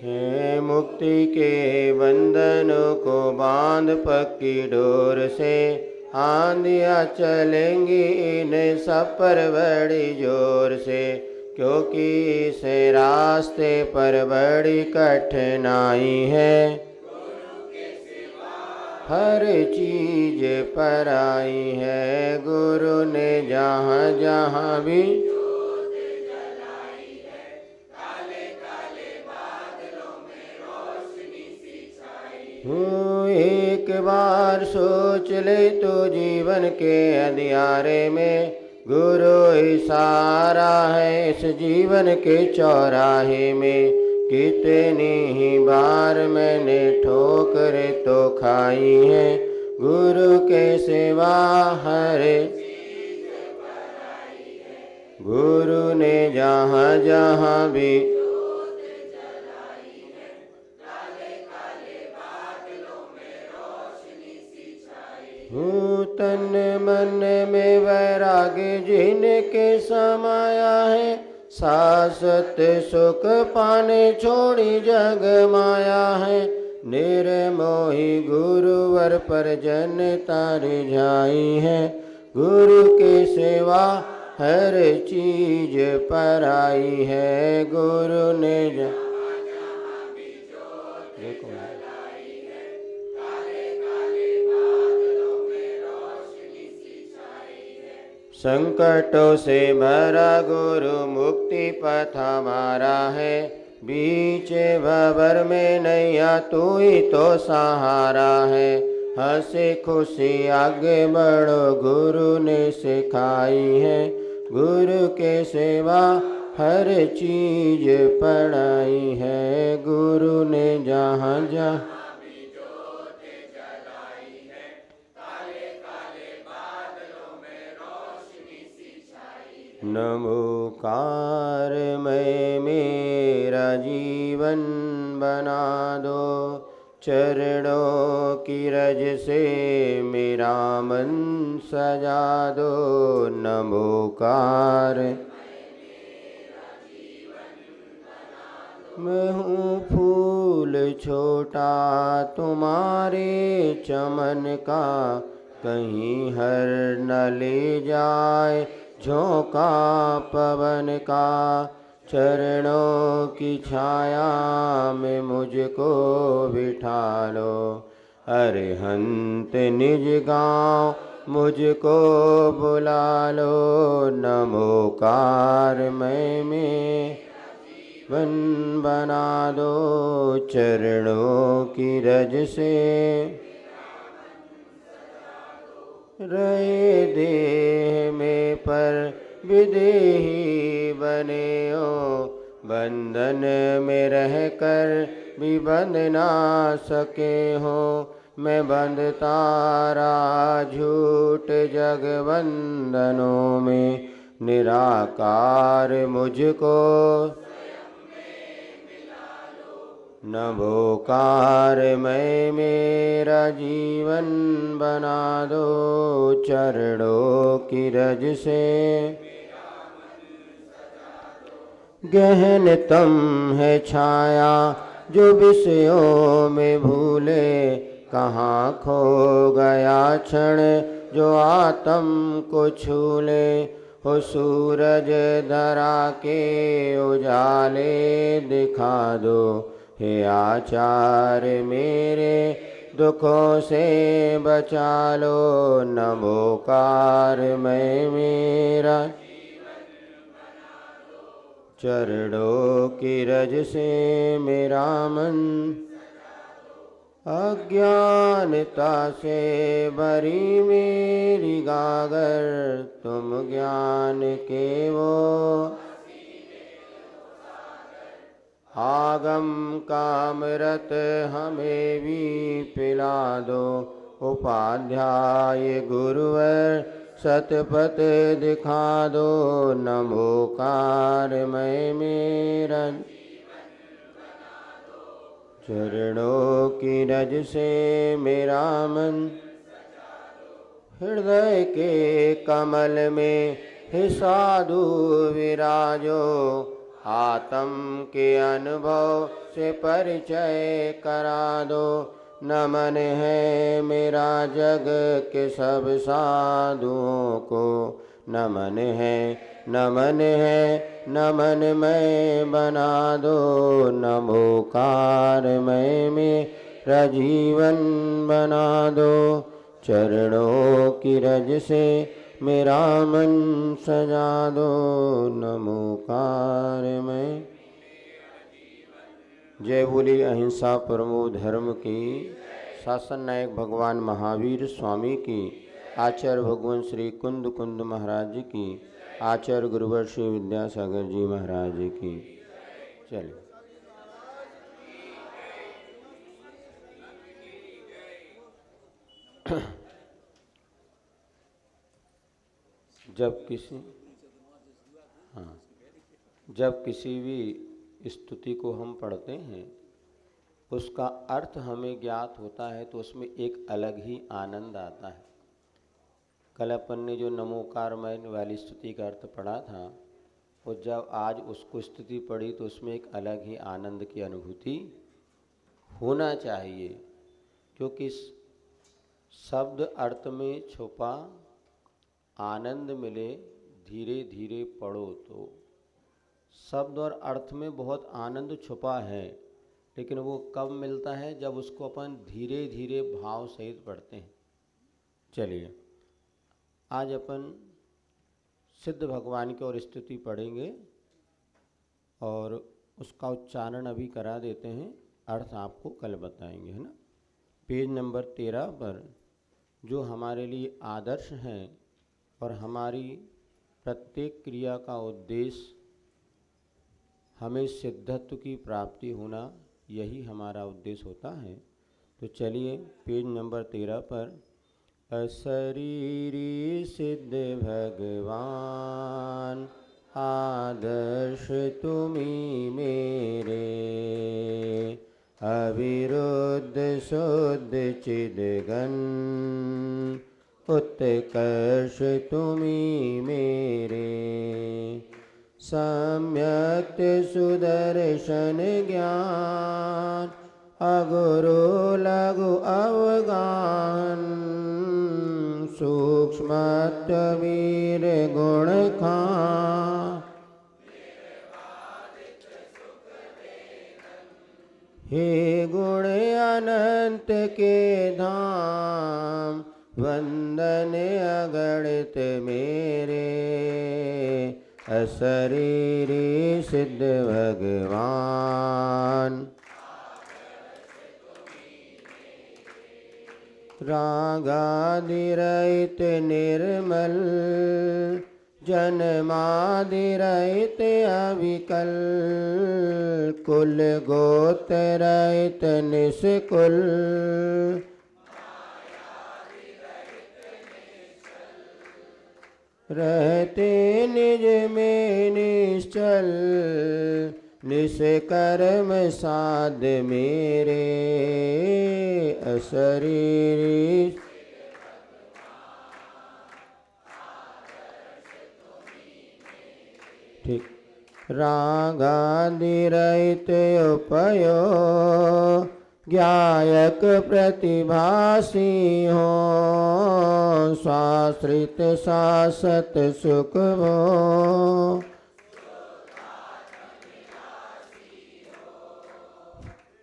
है मुक्ति के बंधनों को बांध पक्की डोर से, आंधियाँ चलेंगी इन्हें सब पर बड़ी जोर से, क्योंकि इस रास्ते पर बड़ी कठिनाई है। हर चीज पर आई है, गुरु ने जहाँ जहाँ भी एक बार सोच ले तो जीवन के अंधियारे में, गुरु इशारा है इस जीवन के चौराहे में। कितनी ही बार मैंने ठोकर तो खाई है, गुरु के सिवा हर गुरु ने जहाँ जहाँ भी तन मन में वैराग्य जिनके समाया है, शाश्वत सुख पाने छोड़ी जग माया है। निर्मोही गुरुवर पर जनता रिझाई है, गुरु के सेवा हर चीज पर आई है। गुरु ने संकटों से भरा गुरु मुक्ति पथ हमारा है, बीच भंवर में नैया तू ही तो सहारा है। हंसी खुशी आगे बढ़ो गुरु ने सिखाई है, गुरु के सेवा हर चीज पढ़ाई है। गुरु ने जहाँ जहाँ नमोकार मैं मेरा जीवन बना दो, चरणों की रज से मेरा मन सजा दो। नमोकार मैं हूँ फूल छोटा तुम्हारे चमन का, कहीं हर न ले जाए झोंका पवन का। चरणों की छाया में मुझको बिठा लो, अरिहंत निज गाँव मुझको बुला लो। नमोकार मैं वन बना दो, चरणों की रज से रहे देह में पर विदेही बने हो, बंधन में रहकर भी बंध ना सके हो। मैं बंधता रहा झूठ जग बंधनों में, निराकार मुझको नमोकार मैं मेरा जीवन बना दो, चरणों की रज से गहनतम है छाया जो विषयों में भूले। कहाँ खो गया क्षण जो आत्म को छूले, हो सूरज धरा के उजाले दिखा दो। हे आचार्य मेरे दुखों से बचा लो, नमोकार मैं मेरा चरणों की रज से मेरा मन। अज्ञानता से भरी मेरी गागर, तुम ज्ञान के वो आगम कामरत हमें भी पिला दो। उपाध्याय गुरुवर सतपथ दिखा दो, नमोकार मैं मेरा चरणों की रज से मेरा मन। हृदय के कमल में हे साधु विराजो, आत्म के अनुभव से परिचय करा दो। नमन है मेरा जग के सब साधुओं को, नमन है नमन है नमन मैं बना दो। नमोकार मैं मेरा जीवन बना दो। चरणों की रज से मेरा मन सजा दो। नमोकार मैं। जय बोली अहिंसा परमो धर्म की। शासन नायक भगवान महावीर स्वामी की। आचार्य भगवान श्री कुंद कुंद महाराज जी की। आचार्य गुरुवर श्री विद्यासागर जी महाराज जी की। चलिए जब किसी भी स्तुति को हम पढ़ते हैं उसका अर्थ हमें ज्ञात होता है तो उसमें एक अलग ही आनंद आता है। कल अपन ने जो नमोकारमय वाली स्तुति का अर्थ पढ़ा था और जब आज उसको स्तुति पढ़ी तो उसमें एक अलग ही आनंद की अनुभूति होना चाहिए, क्योंकि शब्द अर्थ में छुपा आनंद मिले धीरे धीरे पढ़ो। तो शब्द और अर्थ में बहुत आनंद छुपा है, लेकिन वो कब मिलता है? जब उसको अपन धीरे धीरे भाव सहित पढ़ते हैं। चलिए आज अपन सिद्ध भगवान की और स्तुति पढ़ेंगे और उसका उच्चारण अभी करा देते हैं, अर्थ आपको कल बताएंगे, है ना। पेज नंबर 13 पर जो हमारे लिए आदर्श हैं और हमारी प्रत्येक क्रिया का उद्देश्य हमें सिद्धत्व की प्राप्ति होना, यही हमारा उद्देश्य होता है। तो चलिए पेज नंबर 13 पर अशरीरी सिद्ध भगवान आदर्श तुम्ही मेरे, अविरुद्ध शुद्ध चिदघन उत्कर्ष तुम्ही मेरे। सम्यक सुदर्शन ज्ञान अगुरु लघु अवगान, सूक्ष्मत्व वीर गुण खान, हे गुण अनंत के धाम, वंदन अगणित मेरे। अशरीरी सिद्ध भगवान रागादिरहित निर्मल, जन्मादिरहित अविकल, कुल गोत्र रहित निष्कुल, रहते निज में निश्चल, निष्कर्म साध मेरे। अशरीरी ठीक रागादिरहित उपयो, ज्ञायक प्रतिभासी हो, स्वाश्रित शाश्वत सुख भो।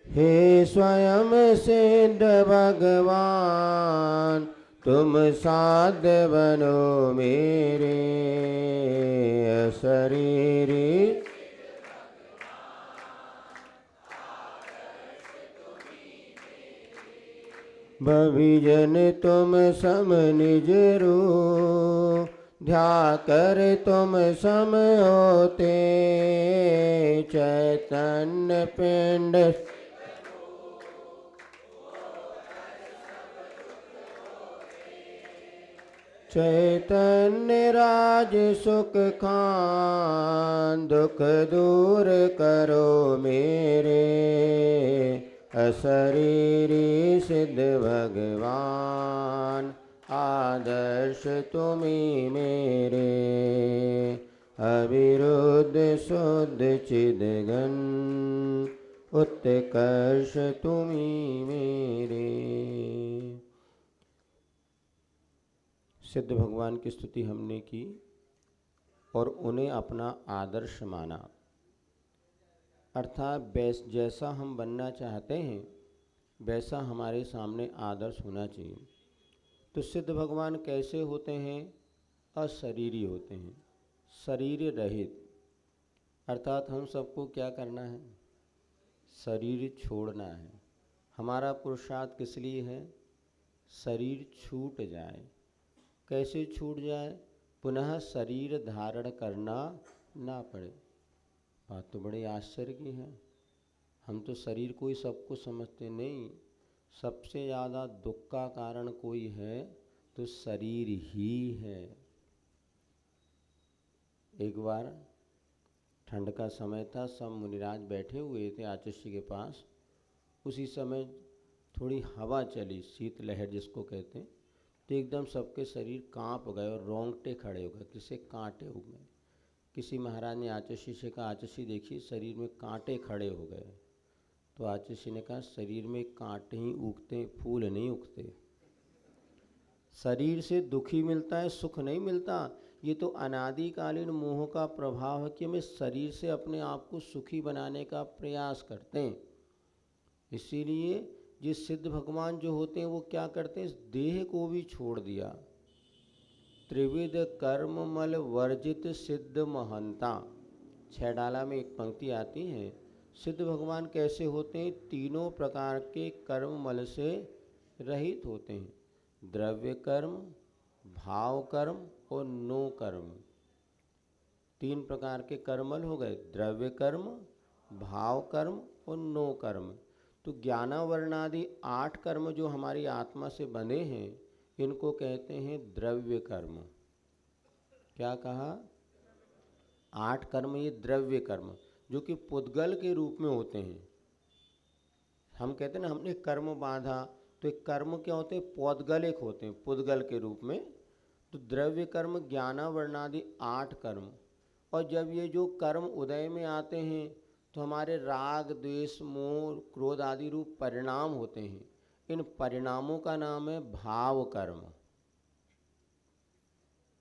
हे स्वयं सिद्ध भगवान तुम साध्य बनो मेरे। अशरीरी भविजन तुम सम निज रूप, ध्या कर तुम सम होते। चैतन्य पिंड चैतन्य राज सुख खान, दुख दूर करो मेरे। अशरीरी सिद्ध भगवान आदर्श तुम्ही मेरे। अविरुद्ध शुद्ध चिदघन उत्कर्ष तुम्ही मेरे। सिद्ध भगवान की स्तुति हमने की और उन्हें अपना आदर्श माना, अर्थात जैसा हम बनना चाहते हैं वैसा हमारे सामने आदर्श होना चाहिए। तो सिद्ध भगवान कैसे होते हैं? अशरीरी होते हैं, शरीर रहित, अर्थात हम सबको क्या करना है? शरीर छोड़ना है। हमारा पुरुषार्थ किस लिए है? शरीर छूट जाए। कैसे छूट जाए? पुनः शरीर धारण करना ना पड़े। बात तो बड़े आश्चर्य की है। हम तो शरीर को ही सब कुछ समझते नहीं। सबसे ज़्यादा दुख का कारण कोई है तो शरीर ही है। एक बार ठंड का समय था, सब मुनिराज बैठे हुए थे आचष्य के पास। उसी समय थोड़ी हवा चली, शीत लहर जिसको कहते हैं, तो एकदम सबके शरीर कांप गए और रोंगटे खड़े हो गए, किसे कांटे हो गए। किसी महाराज ने आचष्य से कहा, आचष्य देखिए शरीर में कांटे खड़े हो गए। तो आचष्य ने कहा, शरीर में कांटे ही उगते, फूल नहीं उगते। शरीर से दुख ही मिलता है, सुख नहीं मिलता। ये तो अनादिकालीन मोह का प्रभाव है कि हमें शरीर से अपने आप को सुखी बनाने का प्रयास करते हैं। इसीलिए जिस सिद्ध भगवान जो होते हैं वो क्या करते हैं? इस देह को भी छोड़ दिया। त्रिविध कर्म मल वर्जित सिद्ध महंता, 6 डाला में एक पंक्ति आती है। सिद्ध भगवान कैसे होते हैं? तीनों प्रकार के कर्म मल से रहित होते हैं। द्रव्य कर्म, भाव कर्म और नो कर्म, 3 प्रकार के कर्मल हो गए। द्रव्य कर्म, भाव कर्म और नो कर्म। तो ज्ञानावरणादि 8 कर्म जो हमारी आत्मा से बने हैं इनको कहते हैं द्रव्य कर्म। क्या कहा? 8 कर्म ये द्रव्य कर्म जो कि पुद्गल के रूप में होते हैं। हम कहते हैं ना हमने कर्म बांधा, तो एक कर्म क्या होते हैं? पौद्गलिक होते हैं, पुद्गल के रूप में। तो द्रव्य कर्म ज्ञानावरणादि 8 कर्म। और जब ये जो कर्म उदय में आते हैं तो हमारे राग द्वेष मोह क्रोध आदि रूप परिणाम होते हैं। इन परिणामों का नाम है भाव कर्म।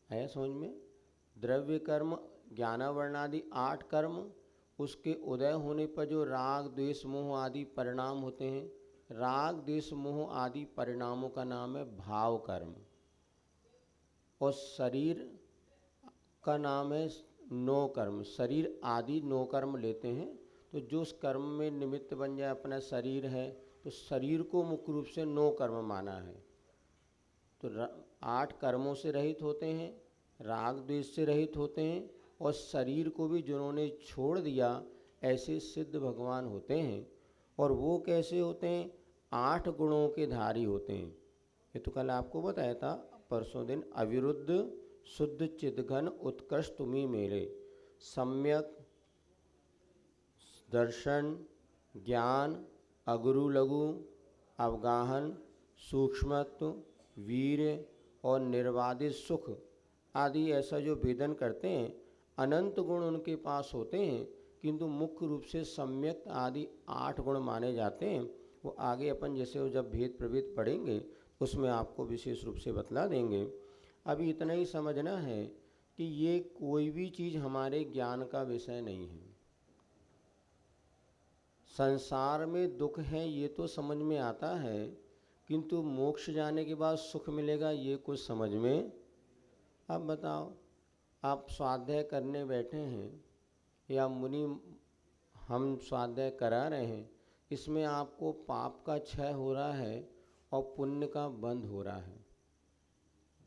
है समझ में? द्रव्य कर्म ज्ञानावरणादि 8 कर्म, उसके उदय होने पर जो राग द्वेष मोह आदि परिणाम होते हैं, राग द्वेष मोह आदि परिणामों का नाम है भाव कर्म। और शरीर का नाम है नो कर्म। शरीर आदि नो कर्म लेते हैं। तो जो उस कर्म में निमित्त बन जाए, अपना शरीर है तो शरीर को मुख्य रूप से नो कर्म माना है। तो 8 कर्मों से रहित होते हैं, राग द्वेष से रहित होते हैं और शरीर को भी जिन्होंने छोड़ दिया ऐसे सिद्ध भगवान होते हैं। और वो कैसे होते हैं? 8 गुणों के धारी होते हैं। ये तो कल आपको बताया था परसों दिन। अविरुद्ध शुद्ध चिदघन उत्कृष्ट तुम्ही मेरे। सम्यक दर्शन, ज्ञान, अगुरु लघु, अवगाहन, सूक्ष्मत्व, वीर्य और निर्वादित सुख आदि ऐसा जो वेदन करते हैं, अनंत गुण उनके पास होते हैं। किंतु मुख्य रूप से सम्यक आदि 8 गुण माने जाते हैं। वो आगे अपन जैसे वो जब भेद प्रभेद पढ़ेंगे उसमें आपको विशेष रूप से बतला देंगे। अभी इतना ही समझना है कि ये कोई भी चीज़ हमारे ज्ञान का विषय नहीं है। संसार में दुख है ये तो समझ में आता है, किंतु मोक्ष जाने के बाद सुख मिलेगा ये कुछ समझ में। अब बताओ, आप स्वाध्याय करने बैठे हैं या मुनि हम स्वाध्याय करा रहे हैं, इसमें आपको पाप का क्षय हो रहा है और पुण्य का बंध हो रहा है।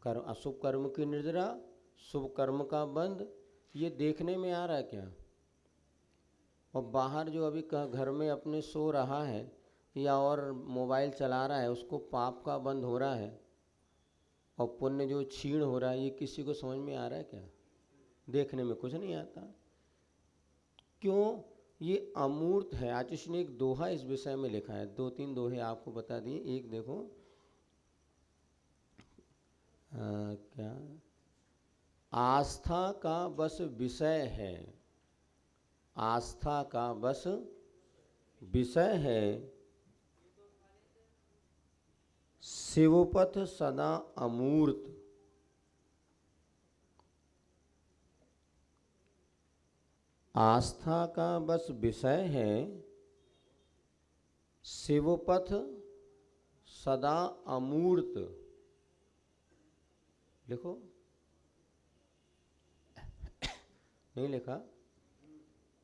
कर्म, अशुभ कर्म की निर्जरा, शुभ कर्म का बंध, ये देखने में आ रहा है क्या? और बाहर जो अभी घर में अपने सो रहा है या और मोबाइल चला रहा है उसको पाप का बंध हो रहा है और पुण्य जो क्षीण हो रहा है, ये किसी को समझ में आ रहा है क्या? देखने में कुछ नहीं आता। क्यों? ये अमूर्त है। आतिश ने एक दोहा इस विषय में लिखा है, 2-3 दोहे आपको बता दिए। एक देखो क्या आस्था का बस विषय है, आस्था का बस विषय है, शिवपथ सदा अमूर्त। आस्था का बस विषय है, शिवपथ सदा अमूर्त। लिखो, नहीं लिखा?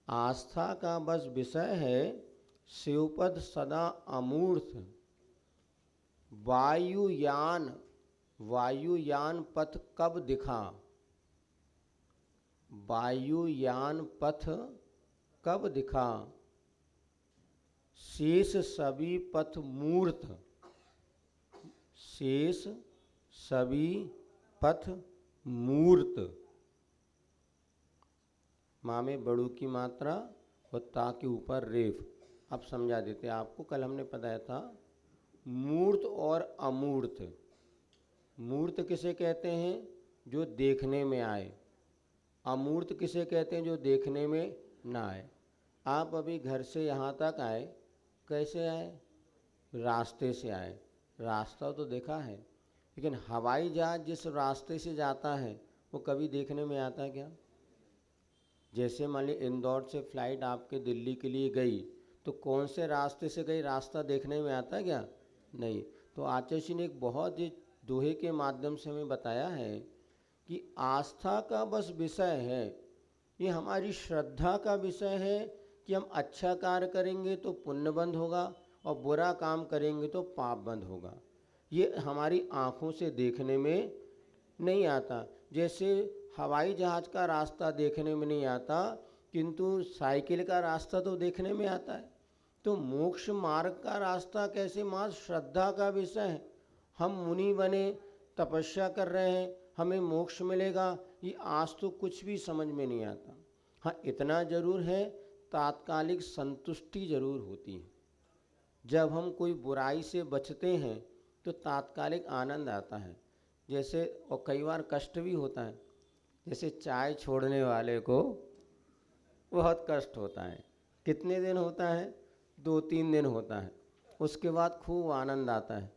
आस्था का बस विषय है, शिवपद सदा अमूर्त। वायुयान, वायुयान पथ कब दिखा? वायुयान पथ कब दिखा? शेष सभी पथ मूर्त, शेष सभी पथ मूर्त। माँ में बड़ू की मात्रा और ता के ऊपर रेफ। अब समझा देते आपको, कल हमने बताया था मूर्त और अमूर्त। मूर्त किसे कहते हैं? जो देखने में आए। अमूर्त किसे कहते हैं? जो देखने में ना आए। आप अभी घर से यहाँ तक आए, कैसे आए? रास्ते से आए, रास्ता तो देखा है, लेकिन हवाई जहाज जिस रास्ते से जाता है वो कभी देखने में आता है क्या? जैसे मान लीजिए इंदौर से फ्लाइट आपके दिल्ली के लिए गई, तो कौन से रास्ते से गई, रास्ता देखने में आता है क्या? नहीं। तो आचार्य जी ने एक बहुत ही दोहे के माध्यम से हमें बताया है कि आस्था का बस विषय है, ये हमारी श्रद्धा का विषय है कि हम अच्छा कार्य करेंगे तो पुण्य बंद होगा और बुरा काम करेंगे तो पाप बंद होगा। ये हमारी आँखों से देखने में नहीं आता। जैसे हवाई जहाज़ का रास्ता देखने में नहीं आता, किंतु साइकिल का रास्ता तो देखने में आता है। तो मोक्ष मार्ग का रास्ता कैसे? माँ श्रद्धा का विषय है। हम मुनि बने, तपस्या कर रहे हैं, हमें मोक्ष मिलेगा, ये आज तो कुछ भी समझ में नहीं आता। हाँ, इतना जरूर है, तात्कालिक संतुष्टि जरूर होती है। जब हम कोई बुराई से बचते हैं तो तात्कालिक आनंद आता है। जैसे, और कई बार कष्ट भी होता है। जैसे चाय छोड़ने वाले को बहुत कष्ट होता है। कितने दिन होता है? 2-3 दिन होता है। उसके बाद खूब आनंद आता है।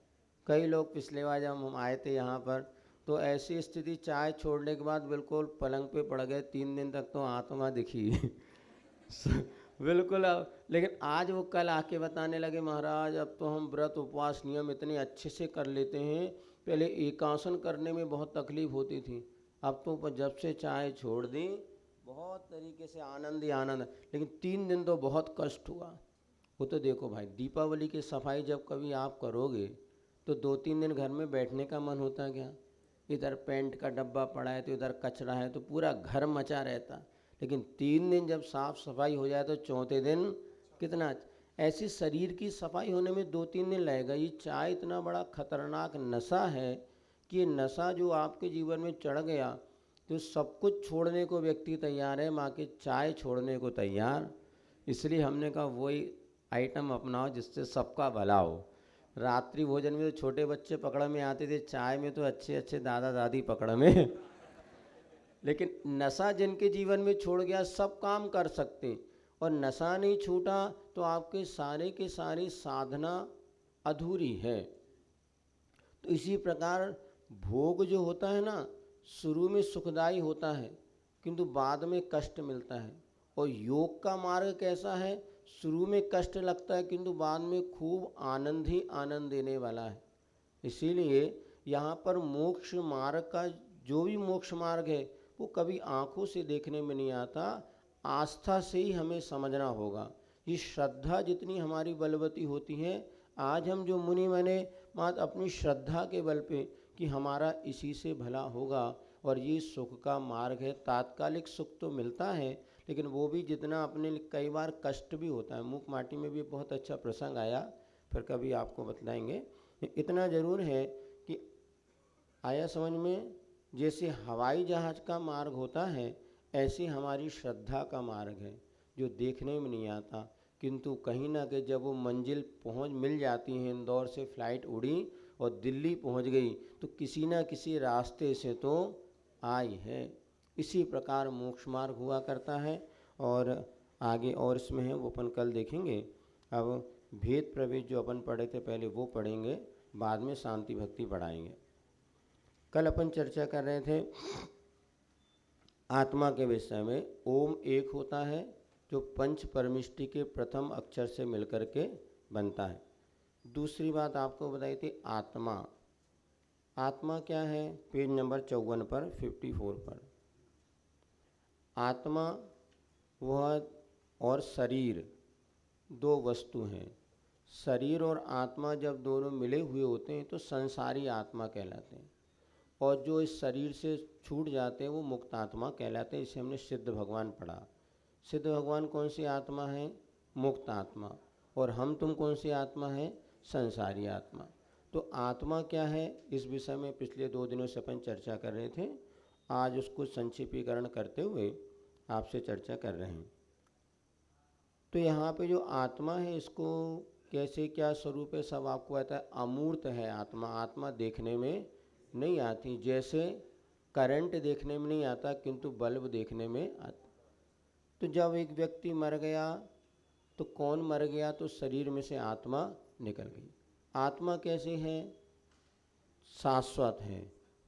कई लोग, पिछले बार जब हम आए थे यहाँ पर, तो ऐसी स्थिति, चाय छोड़ने के बाद बिल्कुल पलंग पे पड़ गए, 3 दिन तक तो आत्मा दिखी बिल्कुल। लेकिन आज वो कल आके बताने लगे, महाराज अब तो हम व्रत उपवास नियम इतने अच्छे से कर लेते हैं, पहले एकासन करने में बहुत तकलीफ होती थी, अब तो जब से चाय छोड़ दी बहुत तरीके से आनंद ही आनंद। लेकिन 3 दिन तो बहुत कष्ट हुआ। वो तो देखो भाई, दीपावली की सफाई जब कभी आप करोगे तो 2-3 दिन घर में बैठने का मन होता है क्या? इधर पेंट का डब्बा पड़ा है तो इधर कचरा है, तो पूरा घर मचा रहता। लेकिन 3 दिन जब साफ सफाई हो जाए तो चौथे दिन कितना। ऐसी शरीर की सफाई होने में 2-3 दिन लगेगा। ये चाय इतना बड़ा खतरनाक नशा है कि ये नशा जो आपके जीवन में चढ़ गया तो सब कुछ छोड़ने को व्यक्ति तैयार है, माँ की चाय छोड़ने को तैयार। इसलिए हमने कहा वही आइटम अपनाओ जिससे सबका भला हो। रात्रि भोजन में तो छोटे बच्चे पकड़ में आते थे, चाय में तो अच्छे अच्छे दादा दादी पकड़ में लेकिन नशा जिनके जीवन में छोड़ गया सब काम कर सकते, और नशा नहीं छूटा तो आपके सारे के सारी साधना अधूरी है। तो इसी प्रकार भोग जो होता है ना, शुरू में सुखदायी होता है किंतु बाद में कष्ट मिलता है। और योग का मार्ग कैसा है? शुरू में कष्ट लगता है किंतु बाद में खूब आनंद ही आनंद देने वाला है। इसीलिए यहाँ पर मोक्ष मार्ग का, जो भी मोक्ष मार्ग है वो कभी आँखों से देखने में नहीं आता, आस्था से ही हमें समझना होगा। ये श्रद्धा जितनी हमारी बलवती होती है, आज हम जो मुनि बने मात्र अपनी श्रद्धा के बल पे कि हमारा इसी से भला होगा, और ये सुख का मार्ग है। तात्कालिक सुख तो मिलता है, लेकिन वो भी जितना अपने लिए कई बार कष्ट भी होता है। मूक माटी में भी बहुत अच्छा प्रसंग आया, फिर कभी आपको बतलाएंगे। इतना ज़रूर है कि आया समझ में, जैसे हवाई जहाज़ का मार्ग होता है ऐसे हमारी श्रद्धा का मार्ग है जो देखने में नहीं आता, किंतु कहीं ना कहीं जब वो मंजिल पहुंच मिल जाती है, इंदौर से फ़्लाइट उड़ी और दिल्ली पहुंच गई, तो किसी ना किसी रास्ते से तो आई है। इसी प्रकार मोक्ष मार्ग हुआ करता है। और आगे और इसमें है, वो अपन कल देखेंगे। अब भेद प्रवेश जो अपन पढ़े थे पहले वो पढ़ेंगे, बाद में शांति भक्ति पढ़ाएंगे। कल अपन चर्चा कर रहे थे आत्मा के विषय में। ओम एक होता है जो पंच परमिष्टि के प्रथम अक्षर से मिलकर के बनता है। दूसरी बात आपको बताई थी आत्मा। आत्मा क्या है? पेज नंबर 54 पर 54 पर। आत्मा वह और शरीर दो वस्तु हैं। शरीर और आत्मा जब दोनों मिले हुए होते हैं तो संसारी आत्मा कहलाते हैं, और जो इस शरीर से छूट जाते हैं वो मुक्त आत्मा कहलाते हैं। इसे हमने सिद्ध भगवान पढ़ा। सिद्ध भगवान कौन सी आत्मा है? मुक्त आत्मा। और हम तुम कौन सी आत्मा है? संसारी आत्मा। तो आत्मा क्या है, इस विषय में पिछले 2 दिनों से अपन चर्चा कर रहे थे। आज उसको संक्षिप्तीकरण करते हुए आपसे चर्चा कर रहे हैं। तो यहाँ पे जो आत्मा है, इसको कैसे क्या स्वरूप है सब आपको आता है। अमूर्त है आत्मा। आत्मा देखने में नहीं आती, जैसे करंट देखने में नहीं आता किंतु बल्ब देखने में आता। तो जब एक व्यक्ति मर गया तो कौन मर गया? तो शरीर में से आत्मा निकल गई। आत्मा कैसे है? शाश्वत है,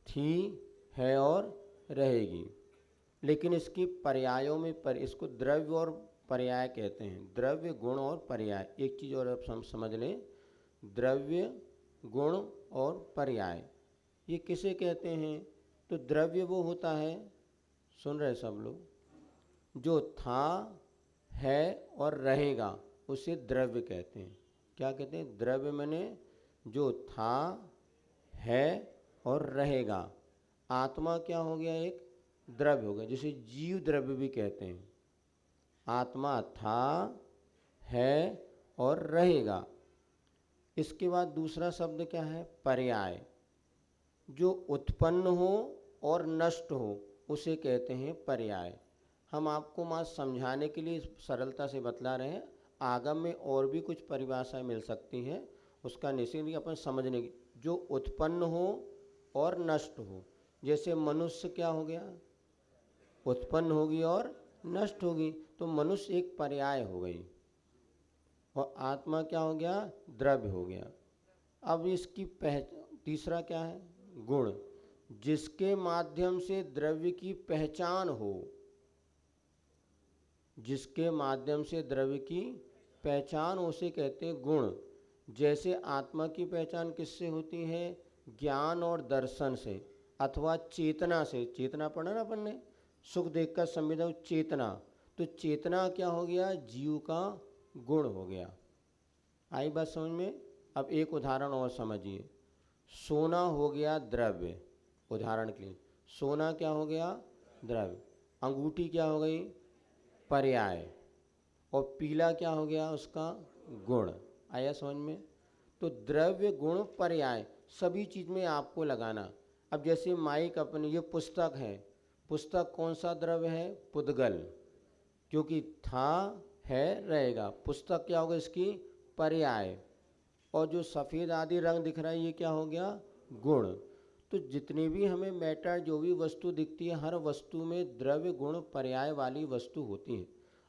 थी, है और रहेगी। लेकिन इसकी पर्यायों में इसको द्रव्य और पर्याय कहते हैं। द्रव्य, गुण और पर्याय। एक चीज़ और आप समझ लें, द्रव्य, गुण और पर्याय ये किसे कहते हैं? तो द्रव्य वो होता है, सुन रहे सब लोग, जो था, है और रहेगा, उसे द्रव्य कहते हैं। क्या कहते हैं? द्रव्य माने जो था, है और रहेगा। आत्मा क्या हो गया? एक द्रव्य हो गया, जिसे जीव द्रव्य भी कहते हैं। आत्मा था, है और रहेगा। इसके बाद दूसरा शब्द क्या है? पर्याय। जो उत्पन्न हो और नष्ट हो उसे कहते हैं पर्याय। हम आपको मां समझाने के लिए सरलता से बतला रहे हैं। आगम में और भी कुछ परिभाषाएं मिल सकती हैं, उसका निश्चित अपन समझने की। जो उत्पन्न हो और नष्ट हो, जैसे मनुष्य क्या हो गया? उत्पन्न होगी और नष्ट होगी, तो मनुष्य एक पर्याय हो गई। और आत्मा क्या हो गया? द्रव्य हो गया। अब इसकी तीसरा क्या है? गुण। जिसके माध्यम से द्रव्य की पहचान हो, जिसके माध्यम से द्रव्य की पहचान उसे कहते हैं गुण। जैसे आत्मा की पहचान किससे होती है? ज्ञान और दर्शन से अथवा चेतना से। चेतना पढ़ा ना अपन ने, सुख देखकर संवेदन चेतना। तो चेतना क्या हो गया? जीव का गुण हो गया। आई बात समझ में? अब एक उदाहरण और समझिए। सोना हो गया द्रव्य, उदाहरण के लिए। सोना क्या हो गया? द्रव्य। अंगूठी क्या हो गई? पर्याय। और पीला क्या हो गया? उसका गुण। आया समझ में? तो द्रव्य, गुण, पर्याय सभी चीज़ में आपको लगाना। अब जैसे माइक अपनी ये पुस्तक है, पुस्तक कौन सा द्रव्य है? पुद्गल, क्योंकि था, है, रहेगा। पुस्तक क्या होगा? इसकी पर्याय। और जो सफ़ेद आदि रंग दिख रहा है ये क्या हो गया? गुण। तो जितनी भी हमें मैटर, जो भी वस्तु दिखती है, हर वस्तु में द्रव्य, गुण, पर्याय वाली वस्तु होती है।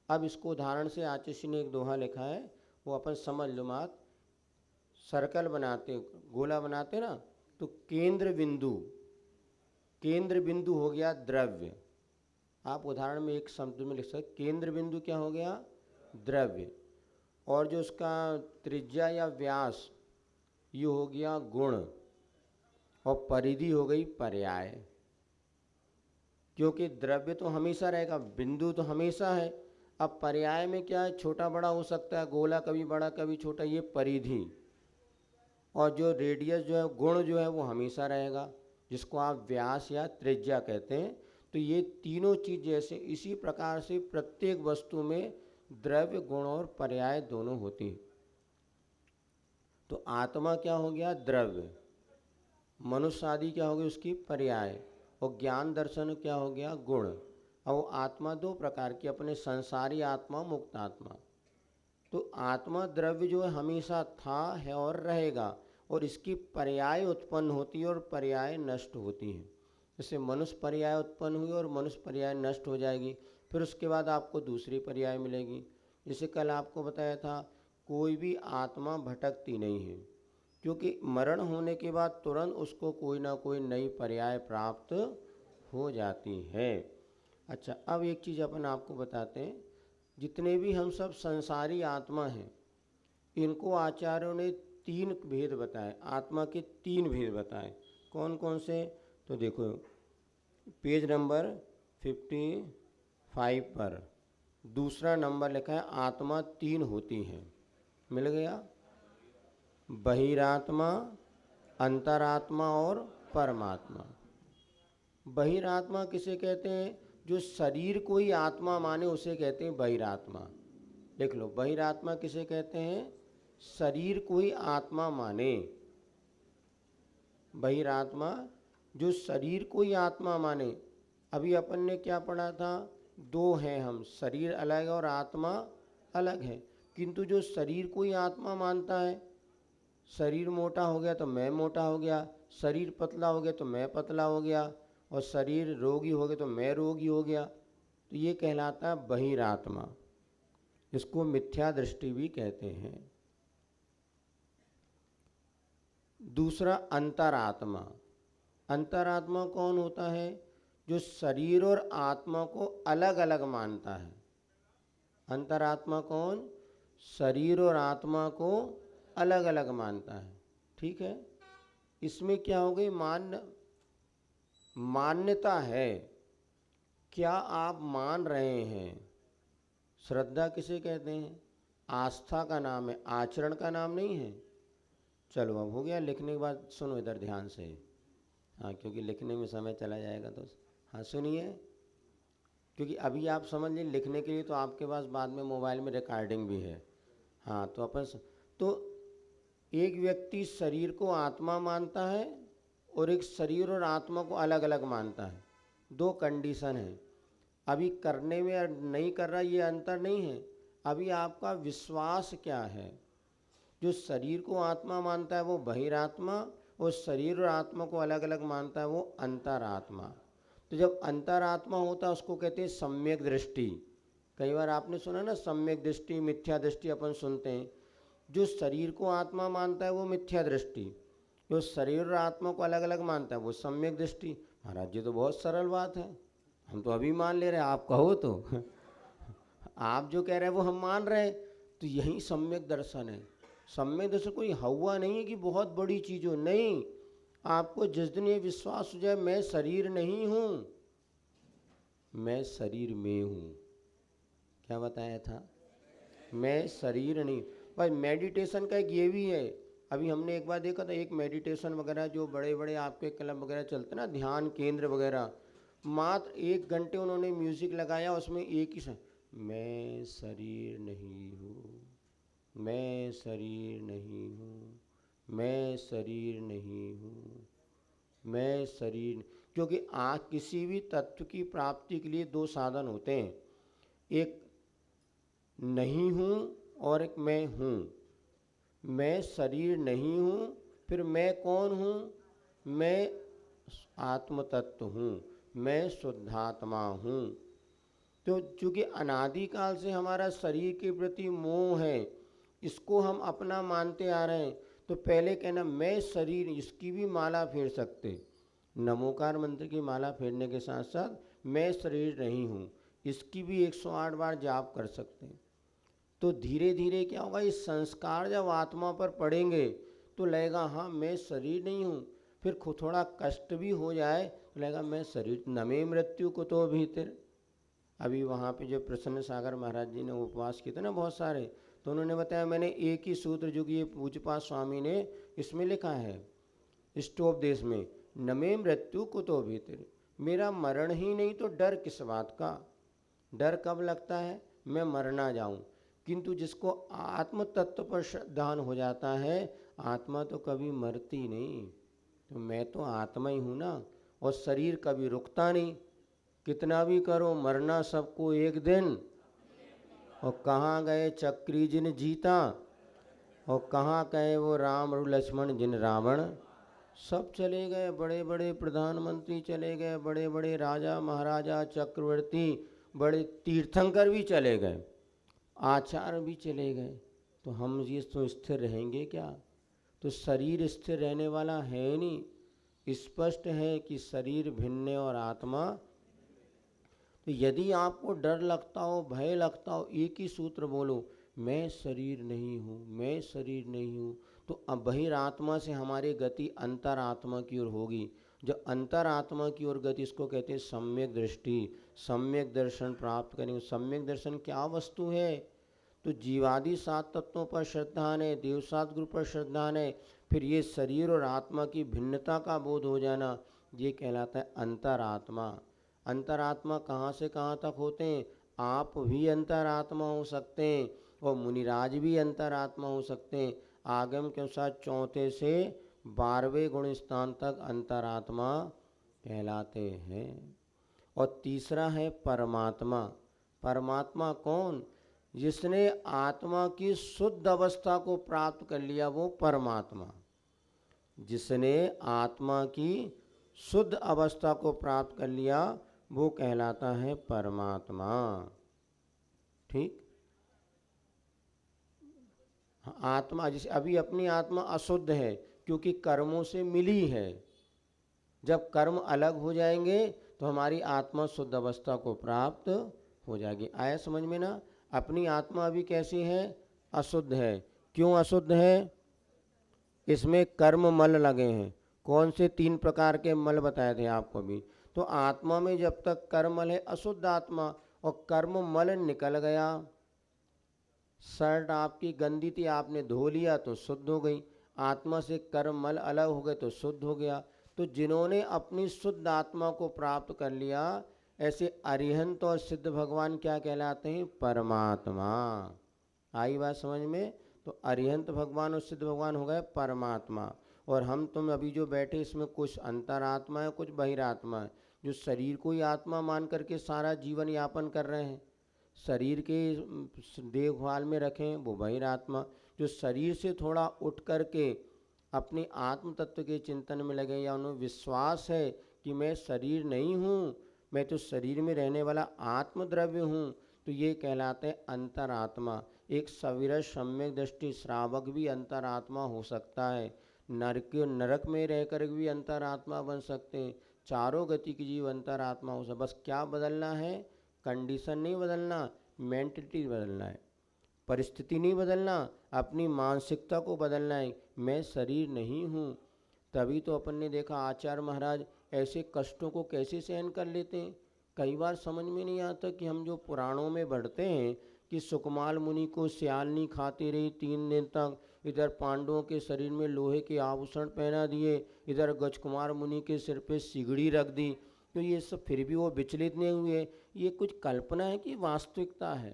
अब इसको उदाहरण से आचार्य ने एक दोहा लिखा है, वो अपन समझ लो मात। सर्कल बनाते, गोला बनाते ना, तो केंद्र बिंदु, केंद्र बिंदु हो गया द्रव्य। आप उदाहरण में एक शब्द में लिख सकते, केंद्र बिंदु क्या हो गया? द्रव्य। और जो उसका त्रिज्या या व्यास ये हो गया गुण, और परिधि हो गई पर्याय। क्योंकि द्रव्य तो हमेशा रहेगा, बिंदु तो हमेशा है। अब पर्याय में क्या है? छोटा बड़ा हो सकता है, गोला कभी बड़ा कभी छोटा, ये परिधि। और जो रेडियस जो है, गुण जो है, वो हमेशा रहेगा, जिसको आप व्यास या त्रिज्या कहते हैं। तो ये तीनों चीज़ जैसे, इसी प्रकार से प्रत्येक वस्तु में द्रव्य, गुण और पर्याय दोनों होती हैं। तो आत्मा क्या हो गया? द्रव्य। मनुष्य आदि क्या हो गई? उसकी पर्याय। और ज्ञान दर्शन क्या हो गया? गुण। और आत्मा दो प्रकार की, अपने संसारी आत्मा, मुक्त आत्मा। तो आत्मा द्रव्य जो है हमेशा था, है और रहेगा, और इसकी पर्याय उत्पन्न होती है और पर्याय नष्ट होती हैं। जैसे मनुष्य पर्याय उत्पन्न हुई और मनुष्य पर्याय नष्ट हो जाएगी, फिर उसके बाद आपको दूसरी पर्याय मिलेगी। जैसे कल आपको बताया था, कोई भी आत्मा भटकती नहीं है, क्योंकि मरण होने के बाद तुरंत उसको कोई ना कोई नई पर्याय प्राप्त हो जाती है। अच्छा, अब एक चीज़ अपन आपको बताते हैं, जितने भी हम सब संसारी आत्मा हैं, इनको आचार्यों ने 3 भेद बताए, आत्मा के 3 भेद बताए। कौन कौन से? तो देखो पेज नंबर 55 पर दूसरा नंबर लिखा है, आत्मा 3 होती हैं। मिल गया? बहिरात्मा, अंतरात्मा और परमात्मा। बहिरात्मा किसे कहते हैं? जो शरीर को ही आत्मा माने उसे कहते हैं बहिरात्मा। देख लो, बहिरात्मा किसे कहते हैं? शरीर को ही आत्मा माने। बहिरात्मा जो शरीर को ही आत्मा माने। अभी अपन ने क्या पढ़ा था? 2 हैं हम, शरीर अलग है और आत्मा अलग है। किंतु जो शरीर को ही आत्मा मानता है, शरीर मोटा हो गया तो मैं मोटा हो गया, शरीर पतला हो गया तो मैं पतला हो गया, और शरीर रोगी हो गया तो मैं रोगी हो गया, तो ये कहलाता है बहिरात्मा। इसको मिथ्या दृष्टि भी कहते हैं। दूसरा अंतरात्मा। अंतरात्मा कौन होता है? जो शरीर और आत्मा को अलग अलग मानता है। अंतरात्मा कौन? शरीर और आत्मा को अलग अलग मानता है। ठीक है, इसमें क्या हो गई? मान्यता है। क्या आप मान रहे हैं? श्रद्धा किसे कहते हैं? आस्था का नाम है, आचरण का नाम नहीं है। चलो अब हो गया, लिखने के बाद सुनो इधर ध्यान से। हाँ, क्योंकि लिखने में समय चला जाएगा तो हाँ सुनिए, क्योंकि अभी आप समझ लीजिए, लिखने के लिए तो आपके पास बाद में मोबाइल में रिकॉर्डिंग भी है। हाँ, तो तो एक व्यक्ति शरीर को आत्मा मानता है और एक शरीर और आत्मा को अलग अलग मानता है। 2 कंडीशन है। अभी करने में और नहीं कर रहा, ये अंतर नहीं है। अभी आपका विश्वास क्या है? जो शरीर को आत्मा मानता है वो बहिरात्मा, और शरीर और आत्मा को अलग अलग मानता है वो अंतरात्मा। तो जब अंतरात्मा होता है उसको कहते हैं सम्यक दृष्टि। कई बार आपने सुना ना, सम्यक दृष्टि, मिथ्या दृष्टि अपन सुनते हैं। जो शरीर को आत्मा मानता है वो मिथ्या दृष्टि, जो शरीर और आत्मा को अलग अलग मानता है वो सम्यक दृष्टि। महाराज जी तो बहुत सरल बात है, हम तो अभी मान ले रहे हैं, आप कहो तो आप जो कह रहे हैं वो हम मान रहे हैं, तो यही सम्यक दर्शन है। सम्यक दर्शन कोई हवा नहीं है कि बहुत बड़ी चीज़ हो, नहीं। आपको जिस दिन ये विश्वास हो जाए मैं शरीर नहीं हूँ, मैं शरीर में हूँ। क्या बताया था? मैं शरीर नहीं। भाई मेडिटेशन का एक ये भी है। अभी हमने एक बार देखा था, एक मेडिटेशन वगैरह जो बड़े बड़े आपके क्लब वगैरह चलते ना, ध्यान केंद्र वगैरह, मात्र 1 घंटे उन्होंने म्यूज़िक लगाया, उसमें एक ही मैं शरीर नहीं हूँ, मैं शरीर नहीं हूँ, मैं शरीर नहीं हूँ, मैं शरीर। क्योंकि किसी भी तत्व की प्राप्ति के लिए 2 साधन होते हैं, एक नहीं हूँ और एक मैं हूँ। मैं शरीर नहीं हूँ, फिर मैं कौन हूँ? मैं आत्म तत्व हूँ, मैं शुद्धात्मा हूँ। तो चूँकि अनादिकाल से हमारा शरीर के प्रति मोह है, इसको हम अपना मानते आ रहे हैं, तो पहले कहना मैं शरीर, इसकी भी माला फेर सकते। नमोकार मंत्र की माला फेरने के साथ साथ मैं शरीर नहीं हूँ, इसकी भी 108 बार जाप कर सकते हैं। तो धीरे धीरे क्या होगा, इस संस्कार जब आत्मा पर पड़ेंगे तो लगेगा हाँ मैं शरीर नहीं हूँ। फिर थोड़ा कष्ट भी हो जाए तो लगेगा मैं शरीर, नमे मृत्यु को तो भीतर। अभी वहाँ पे जो प्रसन्न सागर महाराज जी ने उपवास किए थे ना बहुत सारे, तो उन्होंने बताया मैंने एक ही सूत्र जो कि ये पूज्यपाद स्वामी ने इसमें लिखा है इष्टोपदेश में, नमे मृत्यु को तो भीतर। मेरा मरण ही नहीं तो डर किस बात का? डर कब लगता है? मैं मर ना जाऊँ। किंतु जिसको आत्म तत्व पर श्रद्धान हो जाता है, आत्मा तो कभी मरती नहीं, तो मैं तो आत्मा ही हूँ ना, और शरीर कभी रुकता नहीं। कितना भी करो, मरना सबको एक दिन। और कहाँ गए चक्री जिन जीता, और कहाँ गए वो राम और लक्ष्मण जिन रावण। सब चले गए, बड़े बड़े प्रधानमंत्री चले गए, बड़े बड़े राजा महाराजा चक्रवर्ती, बड़े तीर्थंकर भी चले गए, आचार्य भी चले गए, तो हम ये तो स्थिर रहेंगे क्या? तो शरीर स्थिर रहने वाला है नहीं। स्पष्ट है कि शरीर भिन्न और आत्मा। तो यदि आपको डर लगता हो, भय लगता हो, एक ही सूत्र बोलो, मैं शरीर नहीं हूँ, मैं शरीर नहीं हूँ। तो अब बहिरात्मा से हमारी गति अंतरात्मा की ओर होगी। जो अंतरात्मा की ओर गति, इसको कहते हैं सम्यक दृष्टि। सम्यक दर्शन प्राप्त करेंगे। सम्यक दर्शन क्या वस्तु है? तो जीवादि 7 तत्वों पर श्रद्धा है, देवसात गुरु पर श्रद्धा है, फिर ये शरीर और आत्मा की भिन्नता का बोध हो जाना, ये कहलाता है अंतरात्मा। अंतरात्मा कहाँ से कहाँ तक होते हैं? आप भी अंतरात्मा हो सकते हैं और मुनिराज भी अंतरात्मा हो सकते हैं। आगम के अनुसार 4 से 12वें गुण स्थान तक अंतरात्मा कहलाते हैं। और तीसरा है परमात्मा। परमात्मा कौन? जिसने आत्मा की शुद्ध अवस्था को प्राप्त कर लिया, वो परमात्मा। जिसने आत्मा की शुद्ध अवस्था को प्राप्त कर लिया, वो कहलाता है परमात्मा। ठीक। आत्मा, जिसे अभी अपनी आत्मा अशुद्ध है क्योंकि कर्मों से मिली है। जब कर्म अलग हो जाएंगे तो हमारी आत्मा शुद्ध अवस्था को प्राप्त हो जाएगी। आया समझ में ना? अपनी आत्मा अभी कैसी है? अशुद्ध है। क्यों अशुद्ध है? इसमें कर्म मल लगे हैं। कौन से 3 प्रकार के मल बताए थे आपको अभी? तो आत्मा में जब तक कर्म मल है, अशुद्ध आत्मा, और कर्म मल निकल गया, शर्ट आपकी गंदी थी, आपने धो लिया तो शुद्ध हो गई, आत्मा से कर्म मल अलग हो गए तो शुद्ध हो गया। तो जिन्होंने अपनी शुद्ध आत्मा को प्राप्त कर लिया, ऐसे अरिहंत और सिद्ध भगवान क्या कहलाते हैं? परमात्मा। आई बात समझ में? तो अरिहंत भगवान और सिद्ध भगवान हो गए परमात्मा। और हम तुम अभी जो बैठे, इसमें कुछ अंतरात्मा है, कुछ बहिरात्मा है। जो शरीर को ही आत्मा मान करके सारा जीवन यापन कर रहे हैं, शरीर के देखभाल में रखें, वो बहिरात्मा। जो शरीर से थोड़ा उठ करके अपने आत्म तत्व के चिंतन में लगे, या उन्हें विश्वास है कि मैं शरीर नहीं हूँ, मैं तो शरीर में रहने वाला आत्मद्रव्य हूँ, तो ये कहलाते हैं अंतरात्मा। एक सविरस सम्यक दृष्टि श्रावक भी अंतरात्मा हो सकता है। नरक में रह कर भी अंतरात्मा बन सकते हैं। चारों गति की जीव अंतरात्मा हो सकता। बस क्या बदलना है? कंडीशन नहीं बदलना, मेंटलिटी बदलना है, परिस्थिति नहीं बदलना, अपनी मानसिकता को बदलना है। मैं शरीर नहीं हूँ। तभी तो अपन ने देखा आचार्य महाराज ऐसे कष्टों को कैसे सहन कर लेते हैं। कई बार समझ में नहीं आता कि हम जो पुराणों में पढ़ते हैं कि सुकमाल मुनि को सियालनी खाती रही 3 दिन तक, इधर पांडवों के शरीर में लोहे के आभूषण पहना दिए, इधर गजकुमार मुनि के सिर पे सिगड़ी रख दी, तो ये सब फिर भी वो विचलित नहीं हुए। ये कुछ कल्पना है कि वास्तविकता है?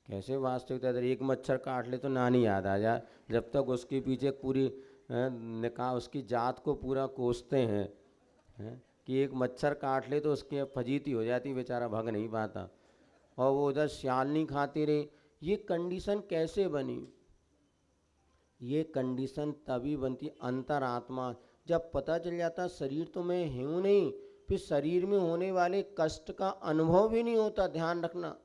कैसे वास्तविकता? इधर एक मच्छर काट ले तो नानी याद आ जाए, जब तक उसके पीछे पूरी निकाह उसकी जात को पूरा कोसते हैं, कि एक मच्छर काट ले तो उसकी फजीती हो जाती, बेचारा भाग नहीं पाता, और वो उधर सियालनी खाती रही। ये कंडीशन कैसे बनी? ये कंडीशन तभी बनती अंतरात्मा, जब पता चल जाता शरीर तो मैं हूँ नहीं, फिर शरीर में होने वाले कष्ट का अनुभव भी नहीं होता। ध्यान रखना,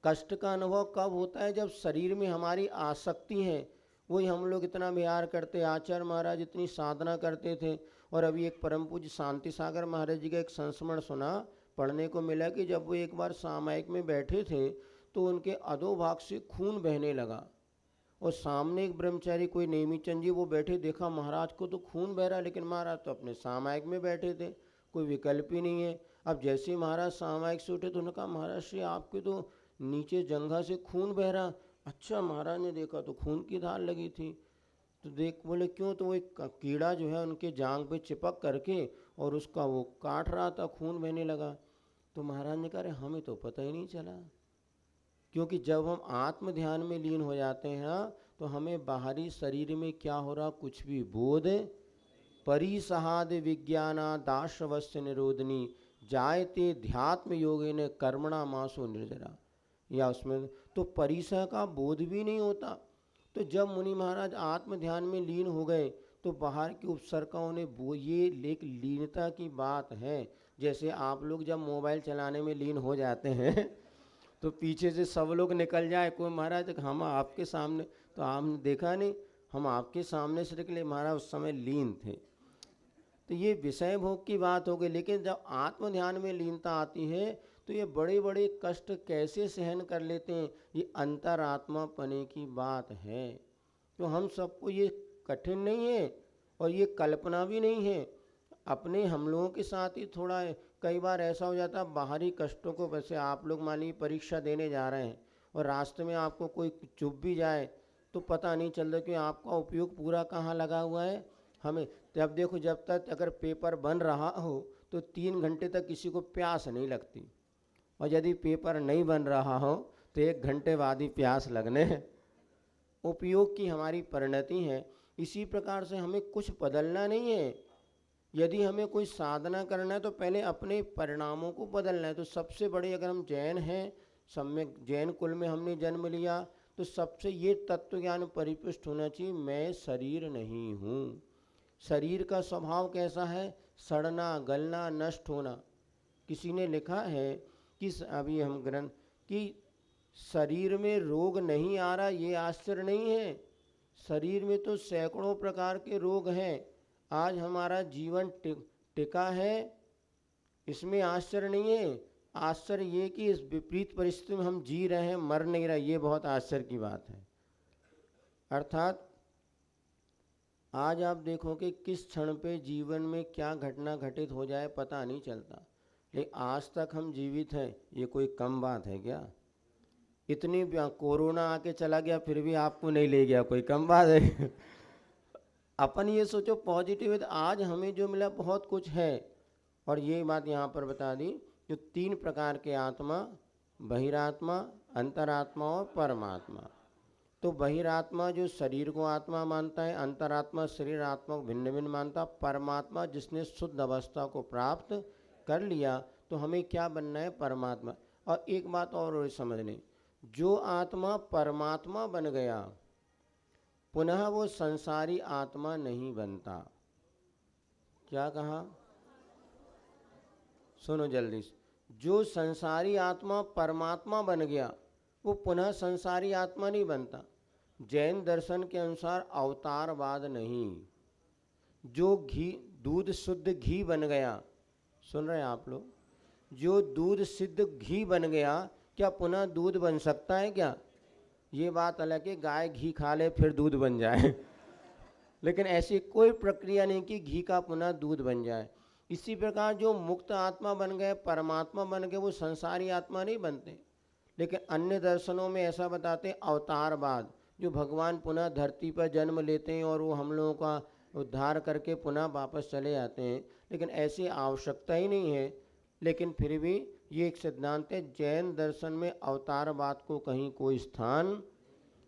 कष्ट का अनुभव कब होता है? जब शरीर में हमारी आसक्ति है। वही हम लोग इतना विहार करते, आचार्य महाराज इतनी साधना करते थे। और अभी एक परम पूज्य शांति सागर महाराज जी का एक संस्मरण सुना, पढ़ने को मिला कि जब वो एक बार सामायिक में बैठे थे तो उनके अधोभाग से खून बहने लगा, और सामने एक ब्रह्मचारी कोई नेमीचंद जी वो बैठे, देखा महाराज को तो खून बह रहा, लेकिन महाराज तो अपने सामायिक में बैठे थे, कोई विकल्प ही नहीं है। अब जैसे ही महाराज सामायिक से उठे तो उन्होंने कहा महाराज श्री आपके तो नीचे जंघा से खून बह रहा। अच्छा, महाराज ने देखा तो खून की धार लगी थी। तो देख बोले क्यों? तो वो एक कीड़ा जो है उनके जांघ पे चिपक करके और उसका वो काट रहा था, खून बहने लगा। तो महाराज ने कहा हमें तो पता ही नहीं चला, क्योंकि जब हम आत्म ध्यान में लीन हो जाते हैं तो हमें बाहरी शरीर में क्या हो रहा कुछ भी बोध। परिसहाद विज्ञाना दाशवस्य निरोधनी जायते ध्यात्म योगे ने कर्मणा मासो निर्जरा, या उसमें तो परिसह का बोध भी नहीं होता। तो जब मुनि महाराज आत्म ध्यान में लीन हो गए तो बाहर के उपसर्गों ने वो ये एक लीनता की बात है। जैसे आप लोग जब मोबाइल चलाने में लीन हो जाते हैं तो पीछे से सब लोग निकल जाए, कोई महाराज हम आपके सामने, तो आपने देखा नहीं हम आपके सामने से निकले, महाराज उस समय लीन थे। तो ये विषय भोग की बात हो गई। लेकिन जब आत्म ध्यान में लीनता आती है तो ये बड़े बड़े कष्ट कैसे सहन कर लेते हैं, ये अंतरात्मा पने की बात है। तो हम सबको ये कठिन नहीं है और ये कल्पना भी नहीं है। अपने हम लोगों के साथ ही थोड़ा कई बार ऐसा हो जाता है बाहरी कष्टों को, वैसे आप लोग मान लीजिए परीक्षा देने जा रहे हैं और रास्ते में आपको कोई चुप भी जाए तो पता नहीं चलता कि आपका उपयोग पूरा कहाँ लगा हुआ है हमें। जब देखो जब तक अगर पेपर बन रहा हो तो 3 घंटे तक किसी को प्यास नहीं लगती, और यदि पेपर नहीं बन रहा हो तो 1 घंटे बाद ही प्यास लगने है। उपयोग की हमारी परिणति है। इसी प्रकार से हमें कुछ बदलना नहीं है। यदि हमें कोई साधना करना है तो पहले अपने परिणामों को बदलना है। तो सबसे बड़े, अगर हम जैन हैं, सम्यक जैन कुल में हमने जन्म लिया, तो सबसे ये तत्व ज्ञान परिपुष्ट होना चाहिए, मैं शरीर नहीं हूँ। शरीर का स्वभाव कैसा है? सड़ना, गलना, नष्ट होना। किसी ने लिखा है कि अभी हम ग्रंथ कि शरीर में रोग नहीं आ रहा, ये आश्चर्य नहीं है। शरीर में तो सैकड़ों प्रकार के रोग हैं। आज हमारा जीवन टिका है, इसमें आश्चर्य नहीं है। आश्चर्य ये कि इस विपरीत परिस्थिति में हम जी रहे हैं, मर नहीं रहे, ये बहुत आश्चर्य की बात है। अर्थात आज आप देखो कि किस क्षण पे जीवन में क्या घटना घटित हो जाए पता नहीं चलता, लेकिन आज तक हम जीवित हैं, ये कोई कम बात है क्या? इतनी कोरोना आके चला गया फिर भी आपको नहीं ले गया, कोई कम बात है? अपन ये सोचो पॉजिटिव है, तो आज हमें जो मिला बहुत कुछ है। और ये बात यहाँ पर बता दी जो 3 प्रकार के आत्मा, बहिरात्मा, अंतरात्मा और परमात्मा। तो बहिरात्मा जो शरीर को आत्मा मानता है, अंतरात्मा शरीर आत्मा को भिन्न भिन्न मानता, परमात्मा जिसने शुद्ध अवस्था को प्राप्त कर लिया। तो हमें क्या बनना है? परमात्मा। और एक बात और समझ लें, जो आत्मा परमात्मा बन गया पुनः वो संसारी आत्मा नहीं बनता। क्या कहा? सुनो जल्दी से। जो संसारी आत्मा परमात्मा बन गया वो पुनः संसारी आत्मा नहीं बनता। जैन दर्शन के अनुसार अवतारवाद नहीं। जो घी दूध शुद्ध घी बन गया, सुन रहे हैं आप लोग? जो दूध सिद्ध घी बन गया, क्या पुनः दूध बन सकता है क्या? ये बात अलग है, गाय घी खा ले फिर दूध बन जाए लेकिन ऐसी कोई प्रक्रिया नहीं कि घी का पुनः दूध बन जाए। इसी प्रकार जो मुक्त आत्मा बन गए, परमात्मा बन गए, वो संसारी आत्मा नहीं बनते। लेकिन अन्य दर्शनों में ऐसा बताते हैं अवतारवाद, जो भगवान पुनः धरती पर जन्म लेते हैं और वो हम लोगों का उद्धार करके पुनः वापस चले जाते हैं। लेकिन ऐसी आवश्यकता ही नहीं है। लेकिन फिर भी ये एक सिद्धांत है, जैन दर्शन में अवतारवाद को कहीं कोई स्थान।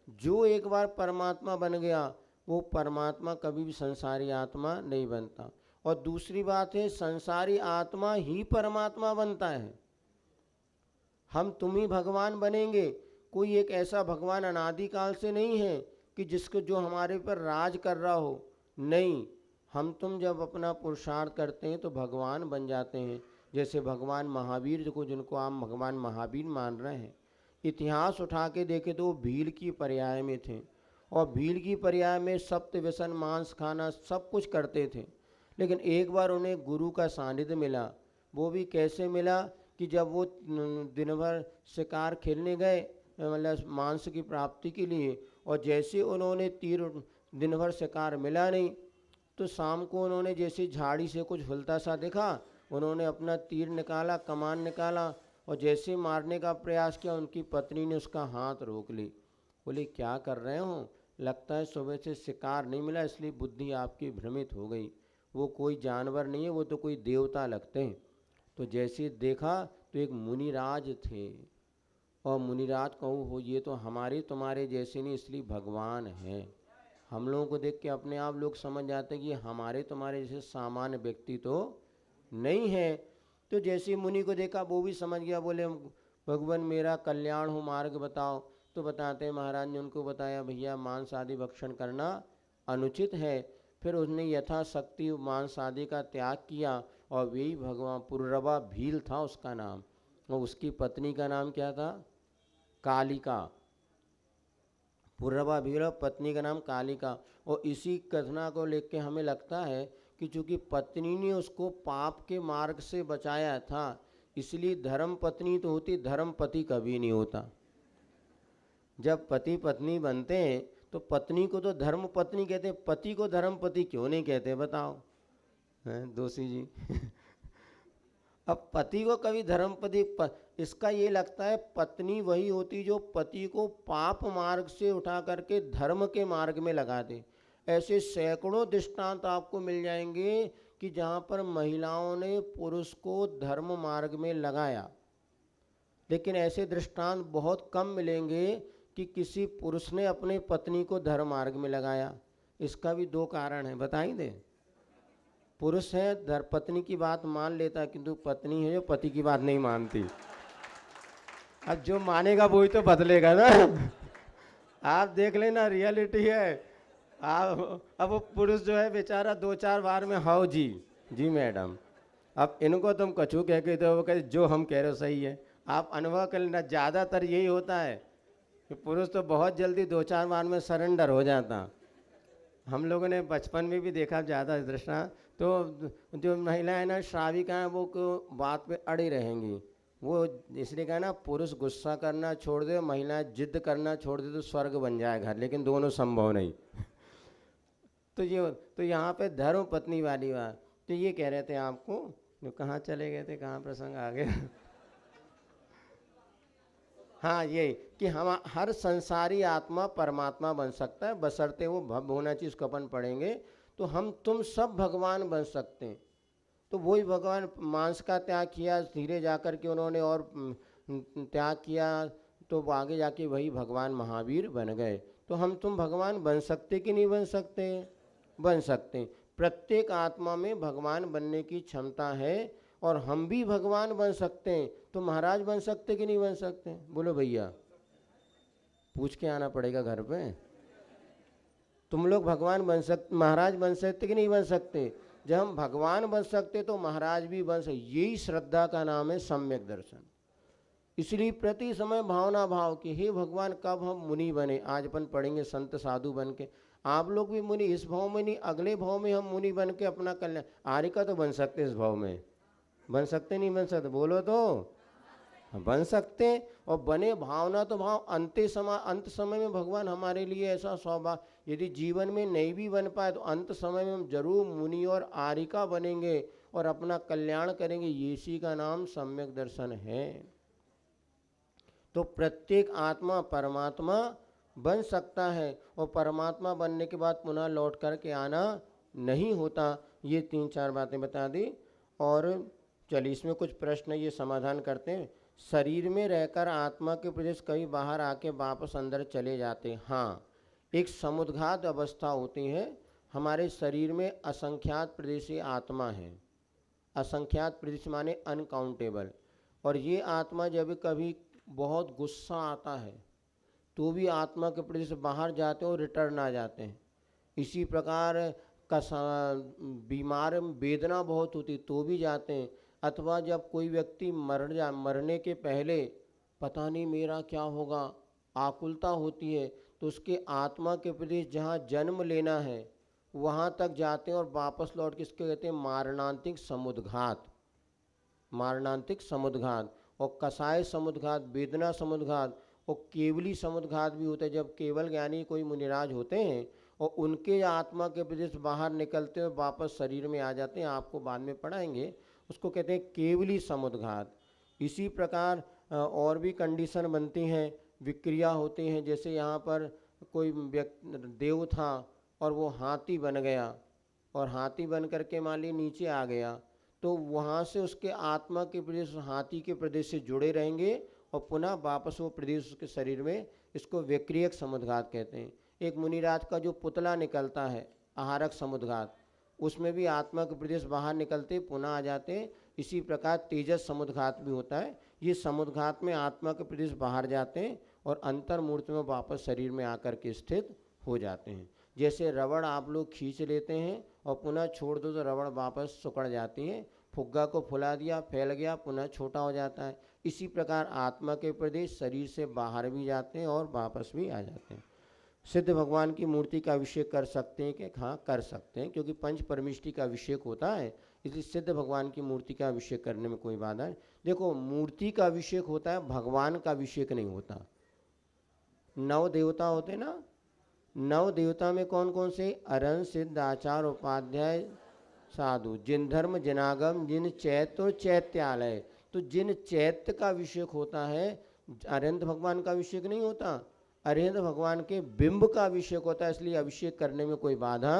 जो एक बार परमात्मा बन गया वो परमात्मा कभी भी संसारी आत्मा नहीं बनता। और दूसरी बात है, संसारी आत्मा ही परमात्मा बनता है। हम तुम ही भगवान बनेंगे। कोई एक ऐसा भगवान अनादिकाल से नहीं है कि जिसको जो हमारे पर राज कर रहा हो। नहीं, हम तुम जब अपना पुरुषार्थ करते हैं तो भगवान बन जाते हैं। जैसे भगवान महावीर को, जिनको आप भगवान महावीर मान रहे हैं, इतिहास उठा के देखे तो वो भील की पर्याय में थे। और भील की पर्याय में सप्त व्यसन, मांस खाना, सब कुछ करते थे। लेकिन एक बार उन्हें गुरु का सानिध्य मिला। वो भी कैसे मिला कि जब वो दिन भर शिकार खेलने गए, मतलब मांस की प्राप्ति के लिए, और जैसे उन्होंने तीर, दिन भर शिकार मिला नहीं, तो शाम को उन्होंने जैसे झाड़ी से कुछ हिलता सा देखा, उन्होंने अपना तीर निकाला, कमान निकाला, और जैसे मारने का प्रयास किया, उनकी पत्नी ने उसका हाथ रोक ली। बोले क्या कर रहे हो? लगता है सुबह से शिकार नहीं मिला इसलिए बुद्धि आपकी भ्रमित हो गई। वो कोई जानवर नहीं है, वो तो कोई देवता लगते हैं। तो जैसे देखा तो एक मुनिराज थे, और मुनिराज कहूँ हो ये तो हमारे तुम्हारे जैसे नहीं, इसलिए भगवान हैं। हम लोगों को देख के अपने आप लोग समझ जाते हैं कि हमारे तुम्हारे जैसे सामान्य व्यक्ति तो नहीं है। तो जैसे मुनि को देखा वो भी समझ गया। बोले भगवान मेरा कल्याण हो, मार्ग बताओ। तो बताते हैं महाराज ने उनको बताया भैया मांस आदि भक्षण करना अनुचित है। फिर उसने यथाशक्ति मांस आदि का त्याग किया और वही भगवान पुररवा भील था उसका नाम, और उसकी पत्नी का नाम क्या था? कालिका। पुररवा भील और पत्नी का नाम कालिका। और इसी कथना को लेकर हमें लगता है कि चूंकि पत्नी ने उसको पाप के मार्ग से बचाया था, इसलिए धर्म पत्नी तो होती, धर्म पति कभी नहीं होता। जब पति पत्नी बनते हैं तो पत्नी को तो धर्म पत्नी कहते हैं, पति को धर्म पति क्यों नहीं कहते बताओ? हैं दोषी जी? अब पति को कभी धर्मपति इसका ये लगता है पत्नी वही होती जो पति को पाप मार्ग से उठा करके धर्म के मार्ग में लगा दे। ऐसे सैकड़ों दृष्टांत आपको मिल जाएंगे कि जहाँ पर महिलाओं ने पुरुष को धर्म मार्ग में लगाया, लेकिन ऐसे दृष्टांत बहुत कम मिलेंगे कि किसी पुरुष ने अपने पत्नी को धर्म मार्ग में लगाया। इसका भी दो कारण है, बताई दे। पुरुष है पत्नी की बात मान लेता, किंतु पत्नी है जो पति की बात नहीं मानती। अब जो मानेगा वही तो बदलेगा ना। आप देख लेना, रियलिटी है। आप अब वो पुरुष जो है बेचारा 2-4 बार में हाउ जी जी मैडम, अब इनको तुम कछू कह के तो वो कहते जो हम कह रहे हो सही है। आप अनुभव कर लेना, ज़्यादातर यही होता है कि पुरुष तो बहुत जल्दी 2-4 बार में सरेंडर हो जाता। हम लोगों ने बचपन में भी देखा ज़्यादा दृष्टांत, तो जो महिलाएं ना श्राविका हैं वो बात पे अड़ी रहेंगी। वो इसलिए कहा ना, पुरुष गुस्सा करना छोड़ दे, महिलाएं जिद करना छोड़ दे तो स्वर्ग बन जाए घर, लेकिन दोनों संभव नहीं। तो यहाँ पे धर्म पत्नी वाली बात, तो ये कह रहे थे आपको, जो कहाँ चले गए थे, कहाँ प्रसंग आ गया? हाँ, ये कि हम हर संसारी आत्मा परमात्मा बन सकता है, बशर्ते वो भव होना चाहिए, उसको अपन पढ़ेंगे। तो हम तुम सब भगवान बन सकते हैं। तो वही भगवान मांस का त्याग किया, धीरे जाकर के उन्होंने और त्याग किया, तो आगे जाके वही भगवान महावीर बन गए। तो हम तुम भगवान बन सकते कि नहीं बन सकते? बन सकते। प्रत्येक आत्मा में भगवान बनने की क्षमता है, और हम भी भगवान बन सकते हैं। तो महाराज बन सकते कि नहीं बन सकते? बोलो भैया, पूछ के आना पड़ेगा घर पे। तुम लोग भगवान बन सकते, महाराज बन सकते कि नहीं बन सकते? जब हम भगवान बन सकते तो महाराज भी बन सकते। यही श्रद्धा का नाम है, सम्यक दर्शन। इसलिए प्रति समय भावना भाव कि हे भगवान कब हम मुनि बने। आज अपन पढ़ेंगे संत साधु बन के, आप लोग भी मुनि इस भाव में नहीं, अगले भाव में हम मुनि बन के अपना कल्याण। आर्य का तो बन सकते, इस भाव में बन सकते नहीं बन सकते? बोलो तो बन सकते। और बने भावना तो भाव अंत समय में भगवान हमारे लिए ऐसा सौभाग्य, यदि जीवन में नहीं भी बन पाए तो अंत समय में हम जरूर मुनि और आर्यिका बनेंगे और अपना कल्याण करेंगे। इसी का नाम सम्यक दर्शन है। तो प्रत्येक आत्मा परमात्मा बन सकता है, और परमात्मा बनने के बाद पुनः लौट करके आना नहीं होता। ये 3-4 बातें बता दी। और चलिए इसमें कुछ प्रश्न ये समाधान करते हैं। शरीर में रहकर आत्मा के प्रदेश कभी बाहर आके वापस अंदर चले जाते हैं। हाँ, एक समुद्घात अवस्था होती है। हमारे शरीर में असंख्यात प्रदेशी आत्मा है। असंख्यात प्रदेश माने अनकाउंटेबल। और ये आत्मा जब कभी बहुत गुस्सा आता है तो भी आत्मा के प्रदेश बाहर जाते हैं और रिटर्न आ जाते हैं। इसी प्रकार बीमार वेदना बहुत होती तो भी जाते हैं। अथवा जब कोई व्यक्ति मरने के पहले पता नहीं मेरा क्या होगा, आकुलता होती है, तो उसके आत्मा के प्रदेश जहाँ जन्म लेना है वहाँ तक जाते हैं और वापस लौट के इसके कहते हैं मारणांतिक समुद्घात। मारणांतिक समुद्घात और कसाय समुद्घात, वेदना समुद्घात और केवली समुद्घात भी होता है। जब केवल ज्ञानी कोई मुनिराज होते हैं और उनके आत्मा के प्रदेश बाहर निकलते हैं वापस शरीर में आ जाते हैं, आपको बाद में पढ़ाएंगे, उसको कहते हैं केवली समुद्घात। इसी प्रकार और भी कंडीशन बनती हैं, विक्रिया होती हैं। जैसे यहाँ पर कोई देव था और वो हाथी बन गया, और हाथी बन करके मान ली नीचे आ गया, तो वहाँ से उसके आत्मा के प्रदेश हाथी के प्रदेश से जुड़े रहेंगे और पुनः वापस वो प्रदेश उसके शरीर में, इसको विक्रियक समुद्घात कहते हैं। एक मुनिराज का जो पुतला निकलता है आहारक समुद्घात, उसमें भी आत्मा के प्रदेश बाहर निकलते पुनः आ जाते हैं। इसी प्रकार तेजस समुद्घात भी होता है। ये समुद्घात में आत्मा के प्रदेश बाहर जाते हैं और अंतर्मूर्ति में वापस शरीर में आकर के स्थित हो जाते हैं। जैसे रबड़ आप लोग खींच लेते हैं और पुनः छोड़ दो तो रबड़ वापस सिकुड़ जाती है, फुग्गा को फुला दिया, फैल गया, पुनः छोटा हो जाता है। इसी प्रकार आत्मा के प्रदेश शरीर से बाहर भी जाते हैं और वापस भी आ जाते हैं। सिद्ध भगवान की मूर्ति का अभिषेक कर सकते हैं कि हाँ कर सकते हैं, क्योंकि पंच परमिष्टि का अभिषेक होता है, इसलिए सिद्ध भगवान की मूर्ति का अभिषेक करने में कोई बाधा नहीं। देखो मूर्ति का अभिषेक होता है, भगवान का अभिषेक नहीं होता। 9 देवता होते ना, 9 देवता में कौन कौन से? अरहं सिद्ध आचार्य उपाध्याय साधु, जिन धर्म जिनागम जिन चैत्य और चैत्यालय। तो जिन चैत्य का अभिषेक होता है, अरहंत भगवान का अभिषेक नहीं होता, अरहंत भगवान के बिंब का अभिषेक होता है, इसलिए अभिषेक करने में कोई बाधा।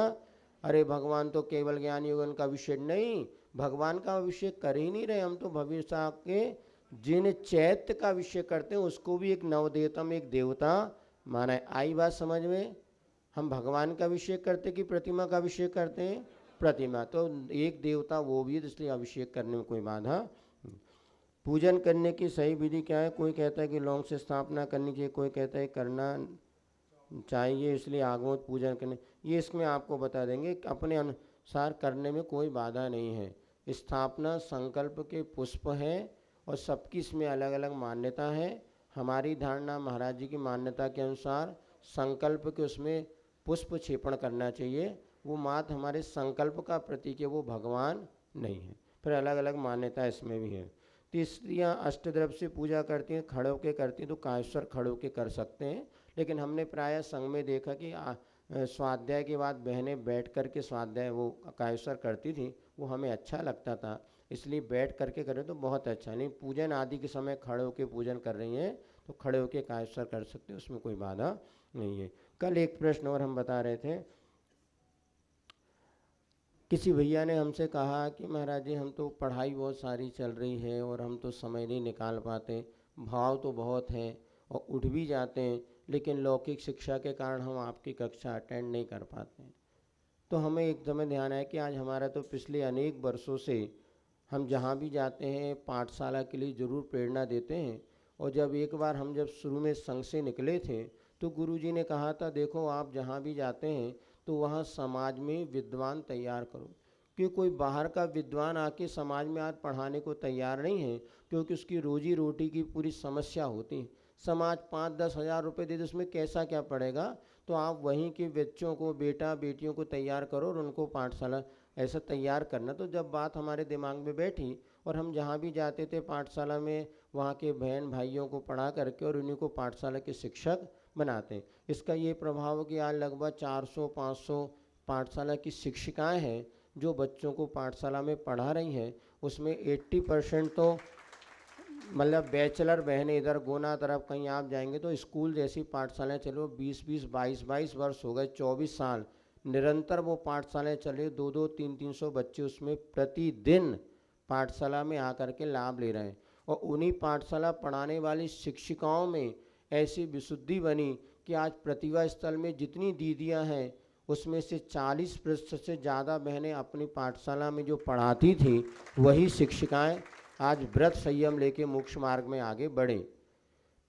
अरे भगवान तो केवल ज्ञानी होगा उनका अभिषेक नहीं, भगवान का अभिषेक कर ही नहीं रहे हम तो। भविष्य के जिन चैत्य का अभिषेक करते हैं उसको भी एक नवदेवता में एक देवता माना है। आई बात समझ में? हम भगवान का अभिषेक करते कि प्रतिमा का अभिषेक करते हैं? प्रतिमा, तो एक देवता वो भी है, इसलिए अभिषेक करने में कोई बाधा। पूजन करने की सही विधि क्या है? कोई कहता है कि लौंग से स्थापना करनी चाहिए, कोई कहता है करना चाहिए इसलिए आगमोद पूजन करने, ये इसमें आपको बता देंगे कि अपने अनुसार करने में कोई बाधा नहीं है। स्थापना संकल्प के पुष्प है और सबकी इसमें अलग अलग मान्यता है। हमारी धारणा महाराज जी की मान्यता के अनुसार संकल्प के उसमें पुष्प क्षेपण करना चाहिए, वो मात्र हमारे संकल्प का प्रतीक है, वो भगवान नहीं है। फिर अलग अलग मान्यता इसमें भी है। स्त्रियाँ अष्टद्रव्य से पूजा करती हैं, खड़े होकर करती हैं, तो कायस्वर खड़े होकर कर सकते हैं, लेकिन हमने प्रायः संघ में देखा कि स्वाध्याय के बाद बहनें बैठ कर के स्वाध्याय वो कायस्वर करती थी, वो हमें अच्छा लगता था, इसलिए बैठ करके करें तो बहुत अच्छा। नहीं पूजन आदि के समय खड़े होकर पूजन कर रही हैं तो खड़े होकर कायस्वर कर सकते हैं, उसमें कोई बाधा नहीं है। कल एक प्रश्न और हम बता रहे थे, किसी भैया ने हमसे कहा कि महाराज जी हम तो पढ़ाई बहुत सारी चल रही है और हम तो समय नहीं निकाल पाते, भाव तो बहुत हैं और उठ भी जाते हैं, लेकिन लौकिक शिक्षा के कारण हम आपकी कक्षा अटेंड नहीं कर पाते हैं। तो हमें एकदम ध्यान आया कि आज हमारा तो पिछले अनेक वर्षों से हम जहाँ भी जाते हैं पाठशाला के लिए ज़रूर प्रेरणा देते हैं, और जब एक बार हम जब शुरू में संघ से निकले थे तो गुरुजी ने कहा था देखो आप जहाँ भी जाते हैं तो वहाँ समाज में विद्वान तैयार करो, क्योंकि कोई बाहर का विद्वान आके समाज में आज पढ़ाने को तैयार नहीं है, क्योंकि उसकी रोजी रोटी की पूरी समस्या होती है। समाज 5-10 हज़ार रुपये दे दे, उसमें कैसा क्या पड़ेगा? तो आप वहीं के बच्चों को, बेटा बेटियों को तैयार करो और उनको पाठशाला ऐसा तैयार करना। तो जब बात हमारे दिमाग में बैठी और हम जहाँ भी जाते थे पाठशाला में वहाँ के बहन भाइयों को पढ़ा करके और उन्हीं को पाठशाला के शिक्षक बनाते हैं। इसका ये प्रभाव कि आज लगभग 400-500 पाठशाला की शिक्षिकाएं हैं जो बच्चों को पाठशाला में पढ़ा रही हैं, उसमें 80% तो मतलब बैचलर बहनें। इधर गोना तरफ कहीं आप जाएंगे तो स्कूल जैसी पाठशालाएं चलो 20-20, 22-22 वर्ष हो गए, 24 साल निरंतर वो पाठशालाएं चले, 2-2, 300 बच्चे उसमें प्रतिदिन पाठशाला में आकर के लाभ ले रहे हैं। और उन्हीं पाठशाला पढ़ाने वाली शिक्षिकाओं में ऐसी विशुद्धि बनी कि आज प्रतिभा स्थल में जितनी दीदियां हैं उसमें से 40% से ज़्यादा बहनें अपनी पाठशाला में जो पढ़ाती थी वही शिक्षिकाएं आज व्रत संयम लेके मोक्ष मार्ग में आगे बढ़े।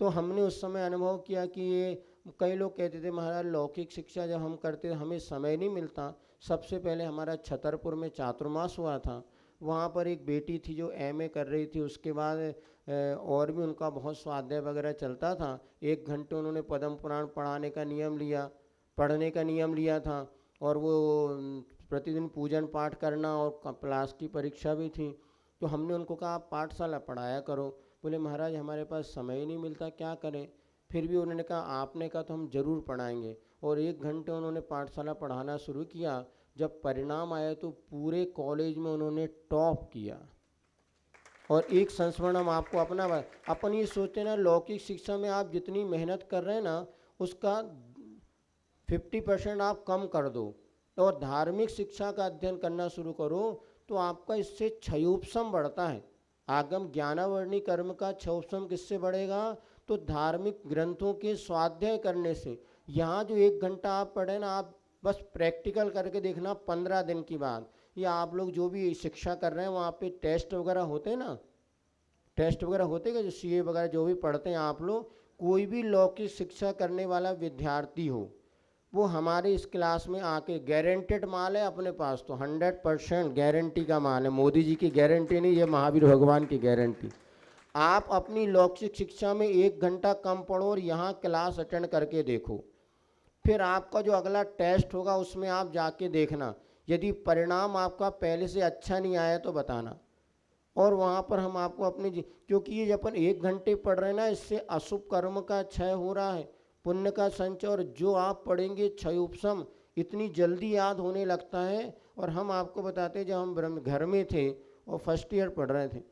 तो हमने उस समय अनुभव किया कि ये कई लोग कहते थे महाराज लौकिक शिक्षा जब हम करते हमें समय नहीं मिलता। सबसे पहले हमारा छतरपुर में चातुर्मास हुआ था, वहाँ पर एक बेटी थी जो एमए कर रही थी, उसके बाद और भी उनका बहुत स्वाध्याय वगैरह चलता था। 1 घंटे उन्होंने पद्म पुराण पढ़ने का नियम लिया था, और वो प्रतिदिन पूजन पाठ करना और क्लास की परीक्षा भी थी। तो हमने उनको कहा आप पाठशाला पढ़ाया करो। बोले महाराज हमारे पास समय ही नहीं मिलता, क्या करें? फिर भी उन्होंने कहा आपने कहा तो हम ज़रूर पढ़ाएंगे, और 1 घंटे उन्होंने पाठशाला पढ़ाना शुरू किया। जब परिणाम आया तो पूरे कॉलेज में उन्होंने टॉप किया। और एक संस्मरण हम आपको अपन ये सोचते ना लौकिक शिक्षा में आप जितनी मेहनत कर रहे हैं ना उसका 50% आप कम कर दो और धार्मिक शिक्षा का अध्ययन करना शुरू करो तो आपका इससे क्षयोपशम बढ़ता है। आगम ज्ञानावर्णी कर्म का क्षयोपशम किससे बढ़ेगा? तो धार्मिक ग्रंथों के स्वाध्याय करने से। यहाँ जो 1 घंटा आप पढ़े ना, आप बस प्रैक्टिकल करके देखना 15 दिन की बात। या आप लोग जो भी शिक्षा कर रहे हैं वहाँ पे टेस्ट वगैरह होते हैं ना, टेस्ट वगैरह होते हैं जो सीए वगैरह जो भी पढ़ते हैं आप लोग, कोई भी लौकिक शिक्षा करने वाला विद्यार्थी हो वो हमारे इस क्लास में आके गारंटेड माल है अपने पास, तो 100% गारंटी का माल है। मोदी जी की गारंटी नहीं, ये महावीर भगवान की गारंटी। आप अपनी लौकिक शिक्षा में 1 घंटा कम पढ़ो और यहाँ क्लास अटेंड करके देखो, फिर आपका जो अगला टेस्ट होगा उसमें आप जाके देखना, यदि परिणाम आपका पहले से अच्छा नहीं आया तो बताना। और वहाँ पर हम आपको अपने क्योंकि ये जब अपन 1 घंटे पढ़ रहे हैं ना, इससे अशुभ कर्म का क्षय हो रहा है, पुण्य का संचय, और जो आप पढ़ेंगे क्षय उपशम इतनी जल्दी याद होने लगता है। और हम आपको बताते हैं, जब हम घर में थे और फर्स्ट ईयर पढ़ रहे थे,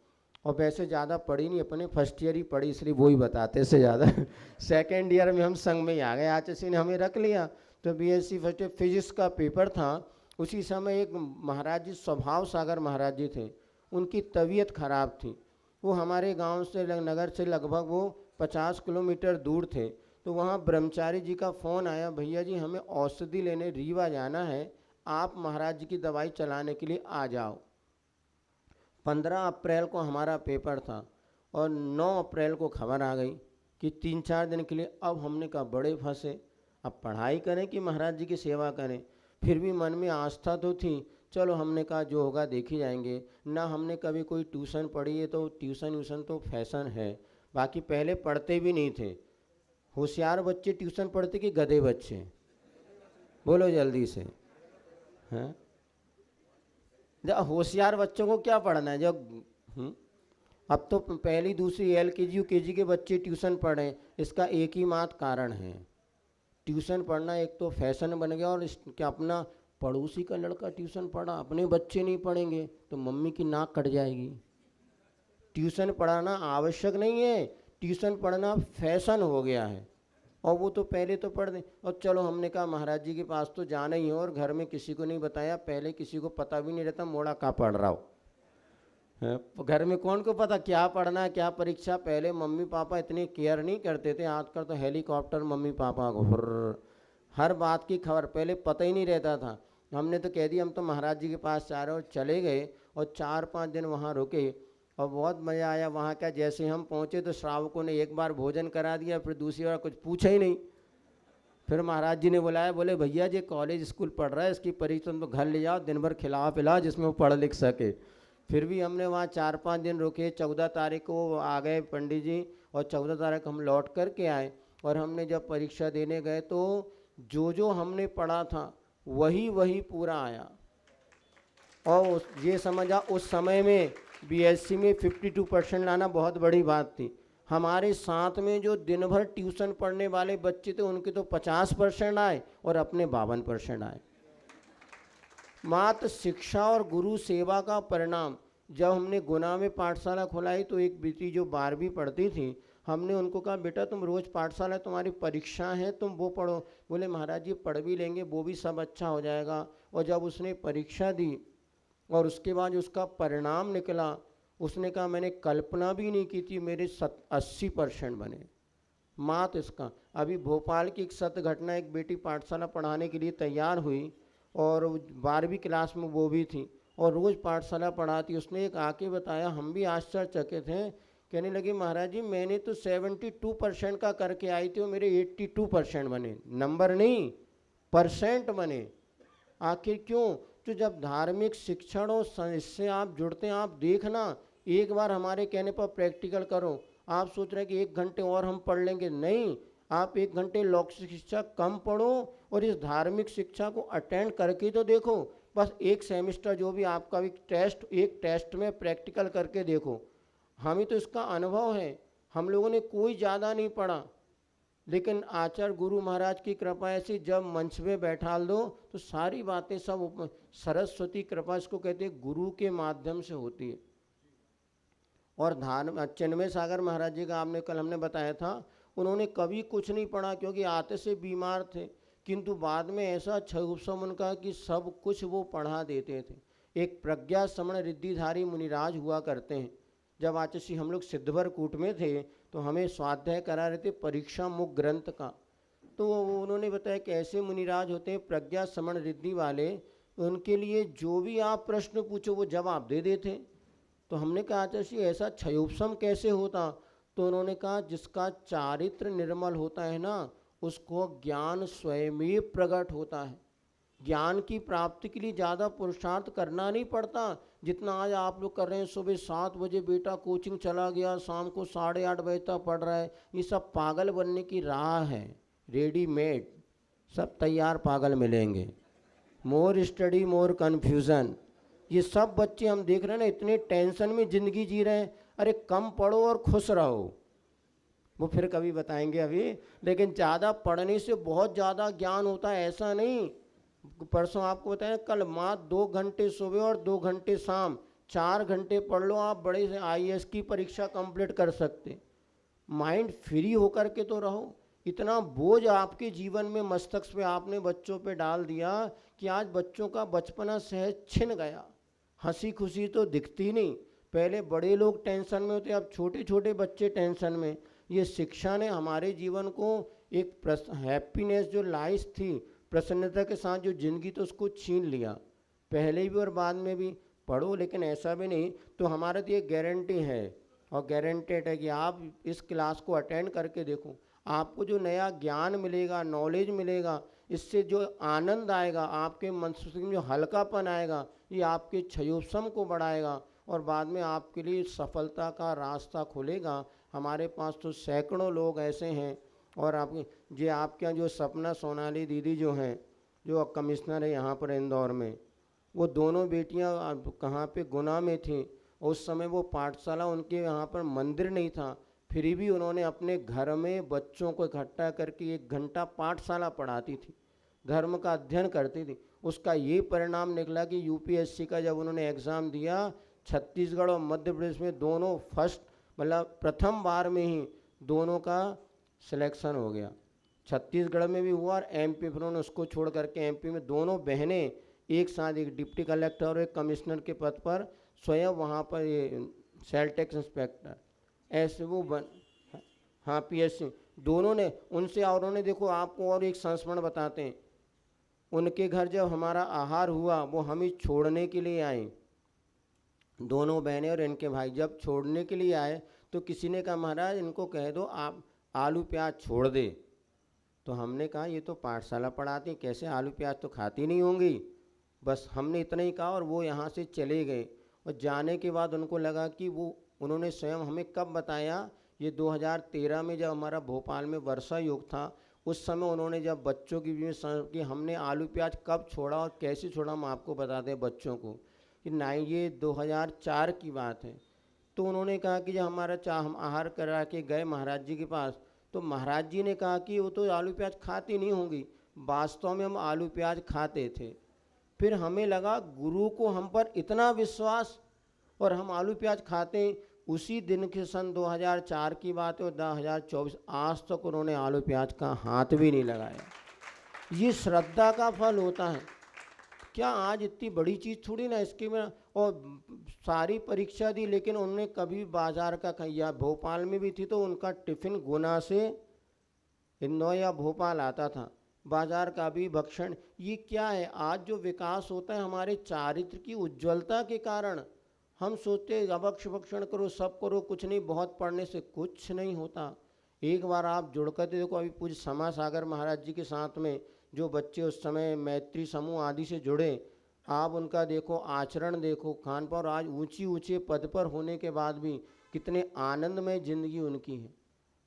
और वैसे ज़्यादा पढ़ी नहीं, अपने फर्स्ट ईयर ही पढ़ी, इसलिए वो ही बताते से ज़्यादा सेकेंड ईयर में हम संग में ही आ गए, आचार्य ने हमें रख लिया। तो बीएससी फर्स्ट ईयर फिजिक्स का पेपर था, उसी समय एक महाराज जी, स्वभाव सागर महाराज जी थे, उनकी तबीयत खराब थी। वो हमारे गांव से नगर से लगभग वो 50 किलोमीटर दूर थे। तो वहाँ ब्रह्मचारी जी का फ़ोन आया, भैया जी हमें औषधि लेने रीवा जाना है, आप महाराज जी की दवाई चलाने के लिए आ जाओ। 15 अप्रैल को हमारा पेपर था और 9 अप्रैल को खबर आ गई कि 3-4 दिन के लिए। अब हमने कहा बड़े फंसे, अब पढ़ाई करें कि महाराज जी की सेवा करें। फिर भी मन में आस्था तो थी, चलो हमने कहा जो होगा देखी जाएंगे। ना हमने कभी कोई ट्यूशन पढ़ी है, तो ट्यूशन तो फैशन है, बाकी पहले पढ़ते भी नहीं थे। होशियार बच्चे ट्यूशन पढ़ते कि गधे बच्चे, बोलो जल्दी से। हैं, जब होशियार बच्चों को क्या पढ़ना है जब अब तो पहली दूसरी LKG UKG के बच्चे ट्यूशन पढ़ें, इसका एक ही मात्र कारण है, ट्यूशन पढ़ना एक तो फैशन बन गया, और क्या अपना पड़ोसी का लड़का ट्यूशन पढ़ा, अपने बच्चे नहीं पढ़ेंगे तो मम्मी की नाक कट जाएगी। ट्यूशन पढ़ाना आवश्यक नहीं है, ट्यूशन पढ़ना फैशन हो गया है, और वो तो पहले तो पढ़ दें। और चलो हमने कहा महाराज जी के पास तो जाना ही है, और घर में किसी को नहीं बताया, पहले किसी को पता भी नहीं रहता मोड़ा कहाँ पढ़ रहा हो, घर में कौन को पता क्या पढ़ना है क्या परीक्षा। पहले मम्मी पापा इतने केयर नहीं करते थे, आजकल तो हेलीकॉप्टर मम्मी पापा को हर बात की खबर, पहले पता ही नहीं रहता था। हमने तो कह दिया हम तो महाराज जी के पास जा रहे हो, चले गए और 4-5 दिन वहाँ रुके, और बहुत मज़ा आया वहाँ का। जैसे हम पहुँचे तो श्रावकों ने एक बार भोजन करा दिया, फिर दूसरी बार कुछ पूछा ही नहीं। फिर महाराज जी ने बुलाया, बोले भैया जी कॉलेज स्कूल पढ़ रहा है, इसकी परीक्षा तो घर ले जाओ, दिन भर खिलाओ पिलाओ जिसमें वो पढ़ लिख सके। फिर भी हमने वहाँ 4-5 दिन रुके, 14 तारीख को आ गए पंडित जी, और 14 तारीख हम लौट कर के आए। और हमने जब परीक्षा देने गए तो जो हमने पढ़ा था वही वही पूरा आया। और ये समझा उस समय में BSc में 52% लाना बहुत बड़ी बात थी। हमारे साथ में जो दिन भर ट्यूशन पढ़ने वाले बच्चे थे उनके तो 50% आए और अपने 52% आए। मात्र शिक्षा और गुरु सेवा का परिणाम। जब हमने गुना में पाठशाला खुलाई तो एक बेटी जो 12वीं पढ़ती थी, हमने उनको कहा बेटा तुम रोज़ पाठशाला, तुम्हारी परीक्षा है तुम वो पढ़ो। बोले महाराज जी पढ़ भी लेंगे, वो भी सब अच्छा हो जाएगा। और जब उसने परीक्षा दी और उसके बाद उसका परिणाम निकला, उसने कहा मैंने कल्पना भी नहीं की थी मेरे 80% बने। मात इसका अभी भोपाल की एक सत्य घटना, एक बेटी पाठशाला पढ़ाने के लिए तैयार हुई और 12वीं क्लास में वो भी थी और रोज़ पाठशाला पढ़ाती। उसने एक आके बताया, हम भी आश्चर्यचकित हैं, कहने लगी महाराज जी मैंने तो 72% का करके आई थी और मेरे 82% बने, नंबर नहीं परसेंट बने। आखिर क्यों? तो जब धार्मिक शिक्षण और इससे आप जुड़ते हैं, आप देखना एक बार हमारे कहने पर प्रैक्टिकल करो। आप सोच रहे हैं कि 1 घंटे और हम पढ़ लेंगे, नहीं, आप 1 घंटे लौकिक शिक्षा कम पढ़ो और इस धार्मिक शिक्षा को अटेंड करके तो देखो। बस एक सेमेस्टर जो भी आपका भी टेस्ट, एक टेस्ट में प्रैक्टिकल करके देखो। हमें तो इसका अनुभव है, हम लोगों ने कोई ज़्यादा नहीं पढ़ा, लेकिन आचार्य गुरु महाराज की कृपा ऐसी जब मंच में बैठा दो तो सारी बातें सब सरस्वती कृपा इसको कहते हैं, गुरु के माध्यम से होती है। और चिन्मय सागर महाराज जी का आपने कल हमने बताया था, उन्होंने कभी कुछ नहीं पढ़ा क्योंकि आते से बीमार थे, किंतु बाद में ऐसा क्षयोपशम उनका कि सब कुछ वो पढ़ा देते थे। एक प्रज्ञा समण रिद्धिधारी मुनिराज हुआ करते हैं। जब आचार्य हम लोग सिद्धवर कूट में थे तो हमें स्वाध्याय करा रहे थे परीक्षा मुख ग्रंथ का, तो उन्होंने बताया कि ऐसे मुनिराज होते हैं प्रज्ञा समण रिद्धि वाले, उनके लिए जो भी आप प्रश्न पूछो वो जवाब दे देते। तो हमने कहा आचार्य ऐसा क्षयोपशम कैसे होता? तो उन्होंने कहा जिसका चारित्र निर्मल होता है ना, उसको ज्ञान स्वयं ही प्रकट होता है। ज्ञान की प्राप्ति के लिए ज़्यादा पुरुषार्थ करना नहीं पड़ता जितना आज आप लोग कर रहे हैं। सुबह 7 बजे बेटा कोचिंग चला गया, शाम को 8:30 बजे तक पढ़ रहा है। ये सब पागल बनने की राह है, रेडीमेड, सब तैयार पागल मिलेंगे। मोर स्टडी मोर कन्फ्यूज़न, ये सब बच्चे हम देख रहे हैं ना, इतने टेंशन में ज़िंदगी जी रहे हैं। अरे कम पढ़ो और खुश रहो, वो फिर कभी बताएंगे अभी। लेकिन ज़्यादा पढ़ने से बहुत ज़्यादा ज्ञान होता है ऐसा नहीं। परसों आपको बताया, कल मात्र 2 घंटे सुबह और 2 घंटे शाम, 4 घंटे पढ़ लो, आप बड़े से IAS की परीक्षा कंप्लीट कर सकते। माइंड फ्री होकर के तो रहो। इतना बोझ आपके जीवन में मस्तिष्क पे आपने बच्चों पे डाल दिया कि आज बच्चों का बचपना सहज छिन गया। हंसी खुशी तो दिखती नहीं। पहले बड़े लोग टेंशन में होते, अब छोटे छोटे बच्चे टेंशन में। ये शिक्षा ने हमारे जीवन को एक हैप्पीनेस जो लाइफ थी, प्रसन्नता के साथ जो जिंदगी, तो उसको छीन लिया। पहले भी और बाद में भी पढ़ो, लेकिन ऐसा भी नहीं। तो हमारा तो ये गारंटी है और गारंटेड है कि आप इस क्लास को अटेंड करके देखो, आपको जो नया ज्ञान मिलेगा, नॉलेज मिलेगा, इससे जो आनंद आएगा, आपके मस्तिष्क में जो हल्कापन आएगा, ये आपके क्षयोपशम को बढ़ाएगा और बाद में आपके लिए सफलता का रास्ता खुलेगा। हमारे पास तो सैकड़ों लोग ऐसे हैं। और आपके यहाँ जो सपना सोनाली दीदी जो हैं, जो कमिश्नर है यहाँ पर इंदौर में, वो दोनों बेटियाँ कहाँ पे गुना में थी। उस समय वो पाठशाला, उनके यहाँ पर मंदिर नहीं था, फिर भी उन्होंने अपने घर में बच्चों को इकट्ठा करके 1 घंटा पाठशाला पढ़ाती थी, धर्म का अध्ययन करती थी। उसका ये परिणाम निकला कि UPSC का जब उन्होंने एग्ज़ाम दिया, छत्तीसगढ़ और मध्य प्रदेश में दोनों फर्स्ट, मतलब प्रथम बार में ही दोनों का सिलेक्शन हो गया। छत्तीसगढ़ में भी हुआ और MP, फिर उन्होंने उसको छोड़ करके MP में दोनों बहनें एक साथ, एक डिप्टी कलेक्टर और एक कमिश्नर के पद पर, स्वयं वहाँ पर ये सेल टैक्स इंस्पेक्टर, ऐसे वो हाँ PSC दोनों ने उनसे। और उन्होंने देखो, आपको और एक संस्मरण बताते हैं, उनके घर जब हमारा आहार हुआ, वो हमें छोड़ने के लिए आए, दोनों बहनें और इनके भाई जब छोड़ने के लिए आए, तो किसी ने कहा महाराज इनको कह दो आप आलू प्याज छोड़ दे। तो हमने कहा ये तो पाठशाला पढ़ाती, कैसे आलू प्याज तो खाती नहीं होंगी। बस हमने इतना ही कहा और वो यहाँ से चले गए। और जाने के बाद उनको लगा कि उन्होंने स्वयं हमें कब बताया, ये 2013 में जब हमारा भोपाल में वर्षा योग था, उस समय उन्होंने जब बच्चों की भी कि हमने आलू प्याज कब छोड़ा और कैसे छोड़ा, हम आपको बता दें बच्चों को कि ना, ये 2004 की बात है। तो उन्होंने कहा कि जब हमारा हम आहार करा के गए महाराज जी के पास, तो महाराज जी ने कहा कि वो तो आलू प्याज खाती नहीं होंगी। वास्तव में हम आलू प्याज खाते थे। फिर हमें लगा गुरु को हम पर इतना विश्वास, और हम आलू प्याज खाते हैं। उसी दिन के सन 2004 की बात है और 2024 आज तक उन्होंने आलू प्याज का हाथ भी नहीं लगाया। ये श्रद्धा का फल होता है। क्या आज इतनी बड़ी चीज़ थोड़ी ना इसके में, और सारी परीक्षा दी, लेकिन उन्होंने कभी बाजार का खाया। भोपाल में भी थी तो उनका टिफ़िन गुना से इंदौर या भोपाल आता था, बाजार का भी भक्षण। ये क्या है, आज जो विकास होता है हमारे चारित्र की उज्ज्वलता के कारण। हम सोचते हैं अभक्ष भक्षण करो, सब करो, कुछ नहीं, बहुत पढ़ने से कुछ नहीं होता। एक बार आप जुड़ कर देखो, अभी पूज्य समा सागर महाराज जी के साथ में जो बच्चे उस समय मैत्री समूह आदि से जुड़े, आप उनका देखो आचरण, देखो खान पान, आज ऊंची ऊंचे पद पर होने के बाद भी कितने आनंदमय जिंदगी उनकी है।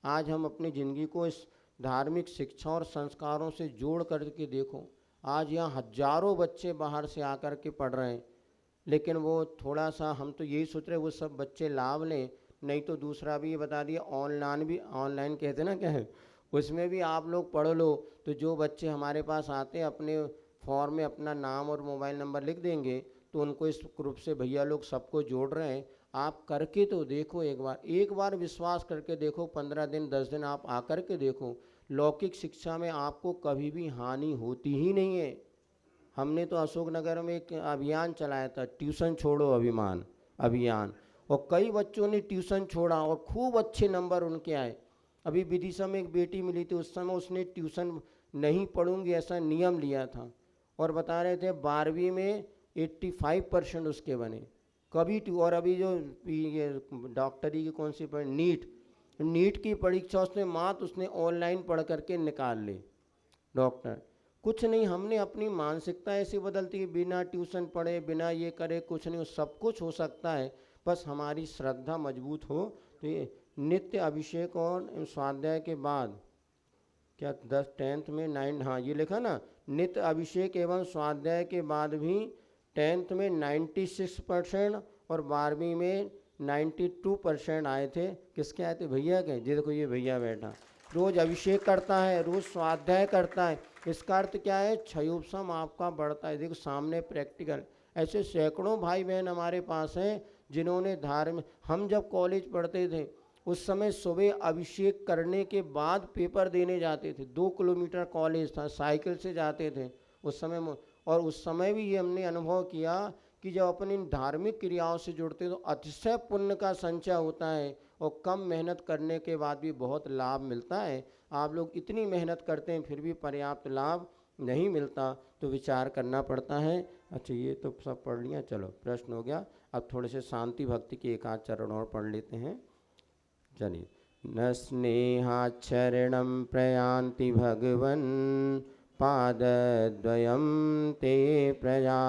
आज हम अपनी ज़िंदगी को इस धार्मिक शिक्षा और संस्कारों से जोड़ करके देखो, आज यहाँ हजारों बच्चे बाहर से आकर के पढ़ रहे हैं। लेकिन वो थोड़ा सा, हम तो यही सोच रहे वो सब बच्चे लाभ लें, नहीं तो दूसरा भी ये बता दिया, ऑनलाइन कहते ना क्या है, उसमें भी आप लोग पढ़ लो। तो जो बच्चे हमारे पास आते हैं, अपने फॉर्म में अपना नाम और मोबाइल नंबर लिख देंगे, तो उनको इस ग्रुप से भैया लोग सबको जोड़ रहे हैं। आप करके तो देखो, एक बार विश्वास करके देखो, 15 दिन 10 दिन आप आकर के देखो, लौकिक शिक्षा में आपको कभी भी हानि होती ही नहीं है। हमने तो अशोकनगर में एक अभियान चलाया था, ट्यूशन छोड़ो अभियान, और कई बच्चों ने ट्यूशन छोड़ा और खूब अच्छे नंबर उनके आए। अभी विदिशा में एक बेटी मिली थी, उस समय उसने ट्यूशन नहीं पढ़ूंगी ऐसा नियम लिया था, और बता रहे थे 12वीं में 85% उसके बने। कभी और अभी जो ये डॉक्टरी की कौन सी नीट, नीट की परीक्षा उसने मात उसने ऑनलाइन पढ़ करके निकाल ली। डॉक्टर कुछ नहीं, हमने अपनी मानसिकता ऐसी बदलती है, बिना ट्यूशन पढ़े बिना ये करे कुछ नहीं, सब कुछ हो सकता है, बस हमारी श्रद्धा मजबूत हो। तो ये नित्य अभिषेक और स्वाध्याय के बाद क्या 10 10th में 9, हाँ ये लिखा ना, नित्य अभिषेक एवं स्वाध्याय के बाद भी 10th में 96% और 12वीं में 92% आए थे। किसके आए थे? भैया के। जी देखो ये भैया बैठा, रोज अभिषेक करता है, रोज स्वाध्याय करता है। इसका अर्थ क्या है? क्षयोपशम आपका बढ़ता है। देखो सामने प्रैक्टिकल, ऐसे सैकड़ों भाई बहन हमारे पास हैं जिन्होंने धार्मिक, हम जब कॉलेज पढ़ते थे उस समय सुबह अभिषेक करने के बाद पेपर देने जाते थे। 2 किलोमीटर कॉलेज था, साइकिल से जाते थे उस समय। और उस समय भी ये हमने अनुभव किया कि जब अपनी धार्मिक क्रियाओं से जुड़ते तो अतिशय पुण्य का संचय होता है और कम मेहनत करने के बाद भी बहुत लाभ मिलता है। आप लोग इतनी मेहनत करते हैं फिर भी पर्याप्त लाभ नहीं मिलता, तो विचार करना पड़ता है। अच्छा ये तो सब पढ़ लिया, चलो प्रश्न हो गया। अब थोड़े से शांति भक्ति के एक आध चरण और पढ़ लेते हैं। चलिए। न स्नेहाचरणं प्रयान्ति भगवन् पादद्वयं ते प्रजा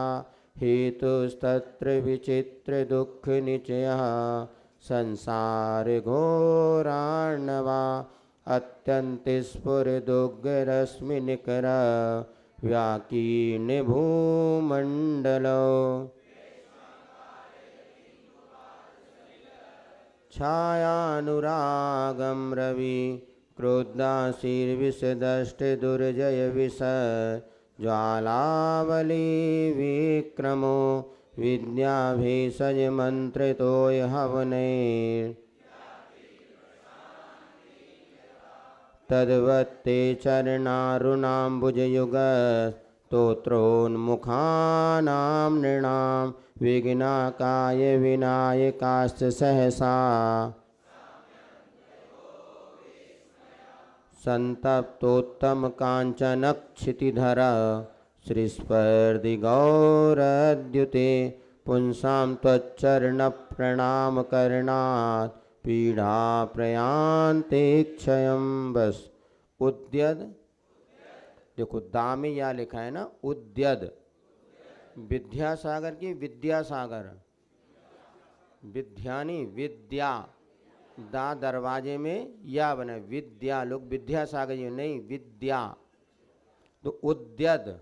हेतुस्तत्र विचित्र दुःख निचयः संसार घोरार्णवा अत्यन्ति स्फुरदुग्रश्मि निकर व्याकीर्ण भूमण्डलो छायानुरागं रवि क्रोधाशीर्विषदष्ट दुर्जय विष ज्वालावली विक्रमो विद्याभीषज मंत्रितोय हवनैः तद्वत्ते चरणारुणाम्बुजयुग स्तोत्रोन्मुखानां नृणां विघ्नाकाय विनायकाश्च सहसा सन्तप्तोत्तमकाञ्चनक्षितिधर श्रीस्पर्धि गौरद्युते पुंसां त्वच्चरणप्रणामकरणात् पीड़ा प्रयान्ते क्षयं बस। उद्यद, देखो दा में या लिखा है ना उद्यद, विद्यासागर की विद्यासागर, विद्यानी विद्या, दा दरवाजे में या बना विद्या, लोग विद्यासागर जी नहीं विद्या। तो उद्यद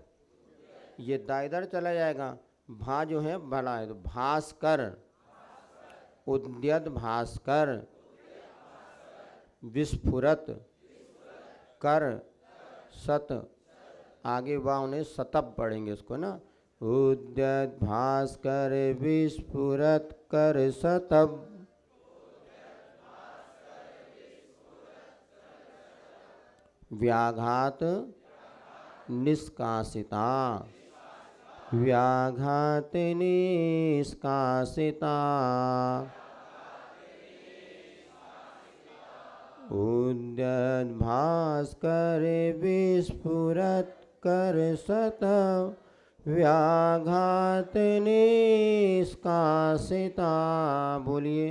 ये दा इधर चला जाएगा, भा जो है बड़ा है तो भास्कर, उद्यत भास्कर, विस्फुरत कर सत, आगे वाह उन्हें सतब पढ़ेंगे इसको ना, उद्यत भास्कर विस्फुरत कर सतब व्याघात निष्कासिता, व्याघात निष्कासिता उद्यत भास्कर विस्फुरत कर सत व्याघात निष्कासिता। बोलिए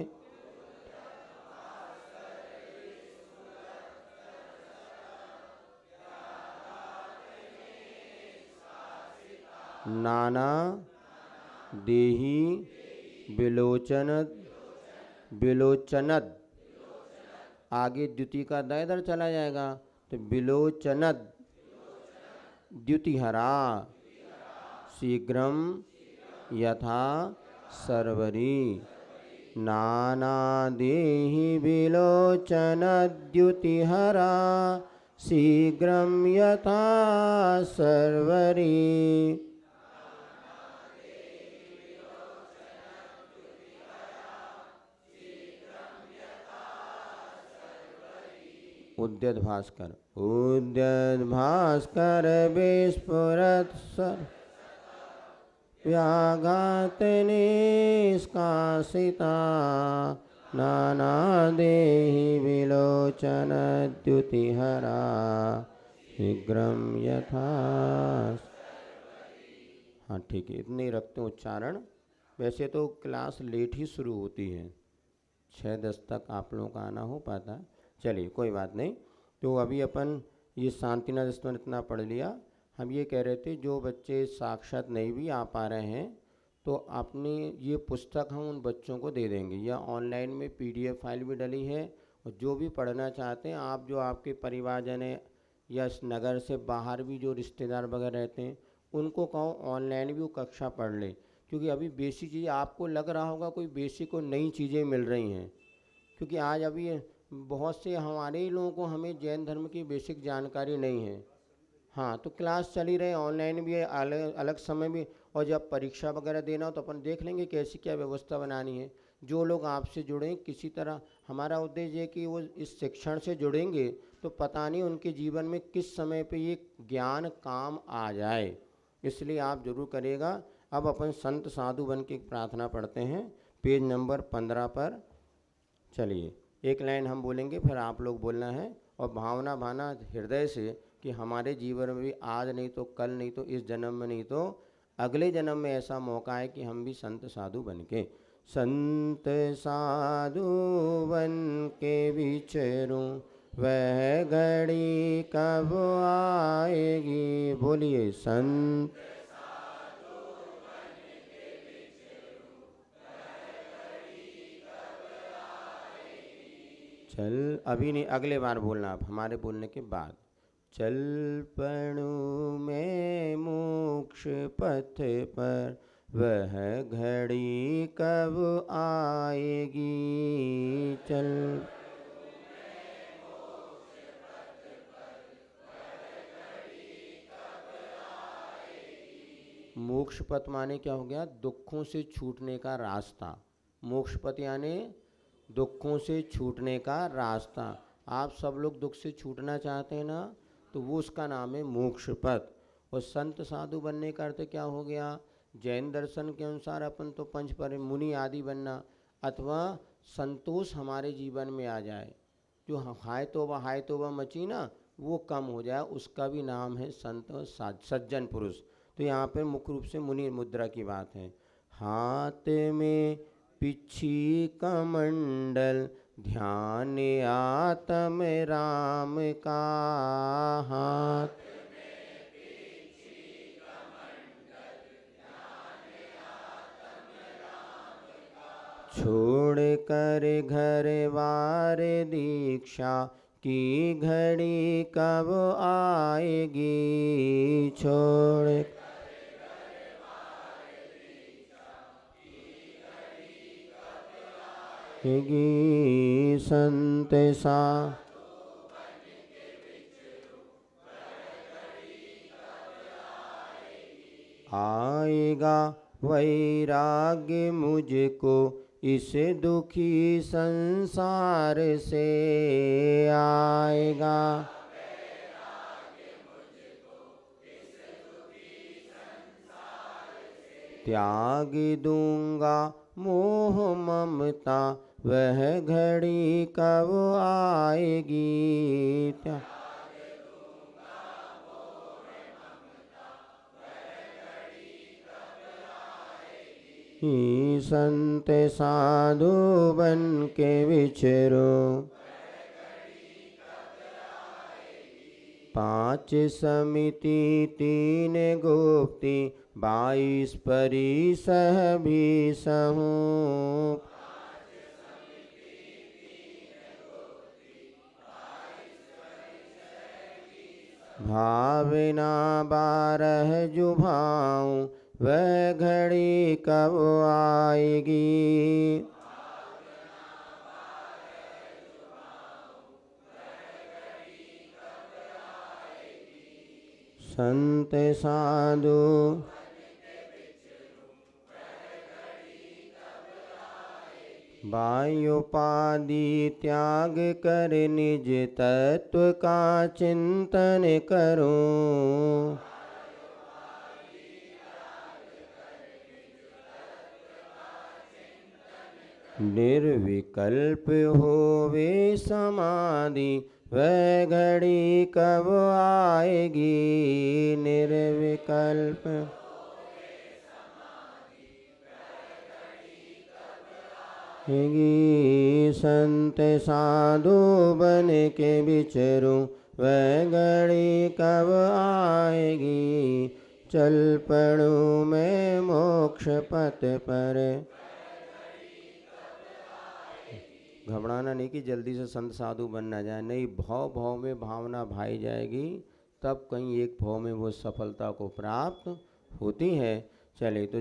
नाना देही बिलोचनद, बिलोचनद आगे द्युति का द इधर चला जाएगा तो बिलोचनद द्युतिहरा शीघ्रम यथा सर्वरी नाना देहि बिलोचनद्युतिहरा शीघ्रम यथा सर्वरी। उद्यत भास्कर, उद्यत भास्कर विस्फुरत सर व्याघात निष्कासिता नाना देहि विलोचन द्युतिहरा शीघ्रम यथा। हाँ ठीक है, इतने रखते हैं उच्चारण। वैसे तो क्लास लेट ही शुरू होती है, 6:10 तक आप लोगों का आना हो पाता। चलिए कोई बात नहीं। तो अभी अपन ये शांतिनाथ स्तवन इतना पढ़ लिया। हम ये कह रहे थे जो बच्चे साक्षात नहीं भी आ पा रहे हैं तो अपनी ये पुस्तक हम उन बच्चों को दे देंगे, या ऑनलाइन में PDF फाइल भी डली है। और जो भी पढ़ना चाहते हैं आप, जो आपके परिवारजन हैं या इस नगर से बाहर भी जो रिश्तेदार वगैरह रहते हैं, उनको कहो ऑनलाइन भी वो कक्षा पढ़ ले। क्योंकि अभी बेसिक चीज़ें आपको लग रहा होगा कोई बेसिक और नई चीज़ें मिल रही हैं, क्योंकि आज अभी बहुत से हमारे ही लोगों को हमें जैन धर्म की बेसिक जानकारी नहीं है। हाँ, तो क्लास चल ही रहे, ऑनलाइन भी है, अलग अलग समय भी। और जब परीक्षा वगैरह देना हो तो अपन देख लेंगे कैसी क्या व्यवस्था बनानी है। जो लोग आपसे जुड़े किसी तरह, हमारा उद्देश्य है कि वो इस शिक्षण से जुड़ेंगे तो पता नहीं उनके जीवन में किस समय पे ये ज्ञान काम आ जाए, इसलिए आप जरूर करिएगा। अब अपन संत साधु बन के प्रार्थना पढ़ते हैं, पेज नंबर 15 पर। चलिए एक लाइन हम बोलेंगे, फिर आप लोग बोलना है, और भावना भाना हृदय से कि हमारे जीवन में भी आज नहीं तो कल, नहीं तो इस जन्म में, नहीं तो अगले जन्म में ऐसा मौका है कि हम भी संत साधु बन के, संत साधु बन के विचरूं, वह घड़ी कब आएगी। बोलिए संत। चल अभी नहीं, अगले बार बोलना आप हमारे बोलने के बाद। चल पड़ूं मैं मोक्ष पथ पर, वह घड़ी कब आएगी। चल मोक्ष पथ माने क्या हो गया, दुखों से छूटने का रास्ता। मोक्ष पथ यानी दुखों से छूटने का रास्ता। आप सब लोग दुख से छूटना चाहते हैं ना, तो वो उसका नाम है मोक्ष पथ। और संत साधु बनने का अर्थ क्या हो गया, जैन दर्शन के अनुसार अपन तो पंच पर मुनि आदि बनना, अथवा संतोष हमारे जीवन में आ जाए, जो हाय तोबा मची ना वो कम हो जाए, उसका भी नाम है संत सज्जन पुरुष। तो यहाँ पे मुख्य रूप से मुनि मुद्रा की बात है। हाथ में पिछी कमंडल, ध्यान आत्म राम का। हाथ छोड़ कर घर बार दीक्षा, की घड़ी कब आएगी। छोड़ संत सा आएगा वैराग्य मुझको, इस दुखी संसार से आएगा। त्याग दूंगा मोह ममता, वह घड़ी कब आएगी। संत साधु बन के विचरो, 5 समिति 3 गुप्ति, 22 परिसह भी सहूँ। भावना 12 जुभाऊं, वह घड़ी कब आएगी। संत साधु बाह्योपाधि त्याग कर निज तत्व का चिंतन करूं। निर्विकल्प होवे समाधि, वह घड़ी कब आएगी। निर्विकल्प संत साधु बन के बिचरूं वह घड़ी कब आएगी। चल पड़ूं मैं मोक्ष पथ पर। घबराना नहीं कि जल्दी से संत साधु बन ना जाए, नहीं, भाव भाव में भावना भाई जाएगी, तब कहीं एक भाव में वो सफलता को प्राप्त होती है। चले तो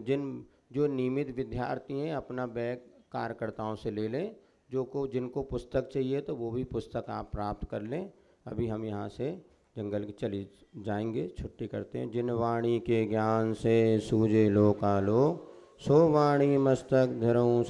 जो नियमित विद्यार्थी हैं अपना बैग कार्यकर्ताओं से ले लें, जिनको पुस्तक चाहिए तो वो भी पुस्तक आप प्राप्त कर लें। अभी हम यहाँ से जंगल की चली जाएंगे, छुट्टी करते हैं। जिन वाणी के ज्ञान से सूझे लोकालोक, सो वाणी मस्तक धरऊं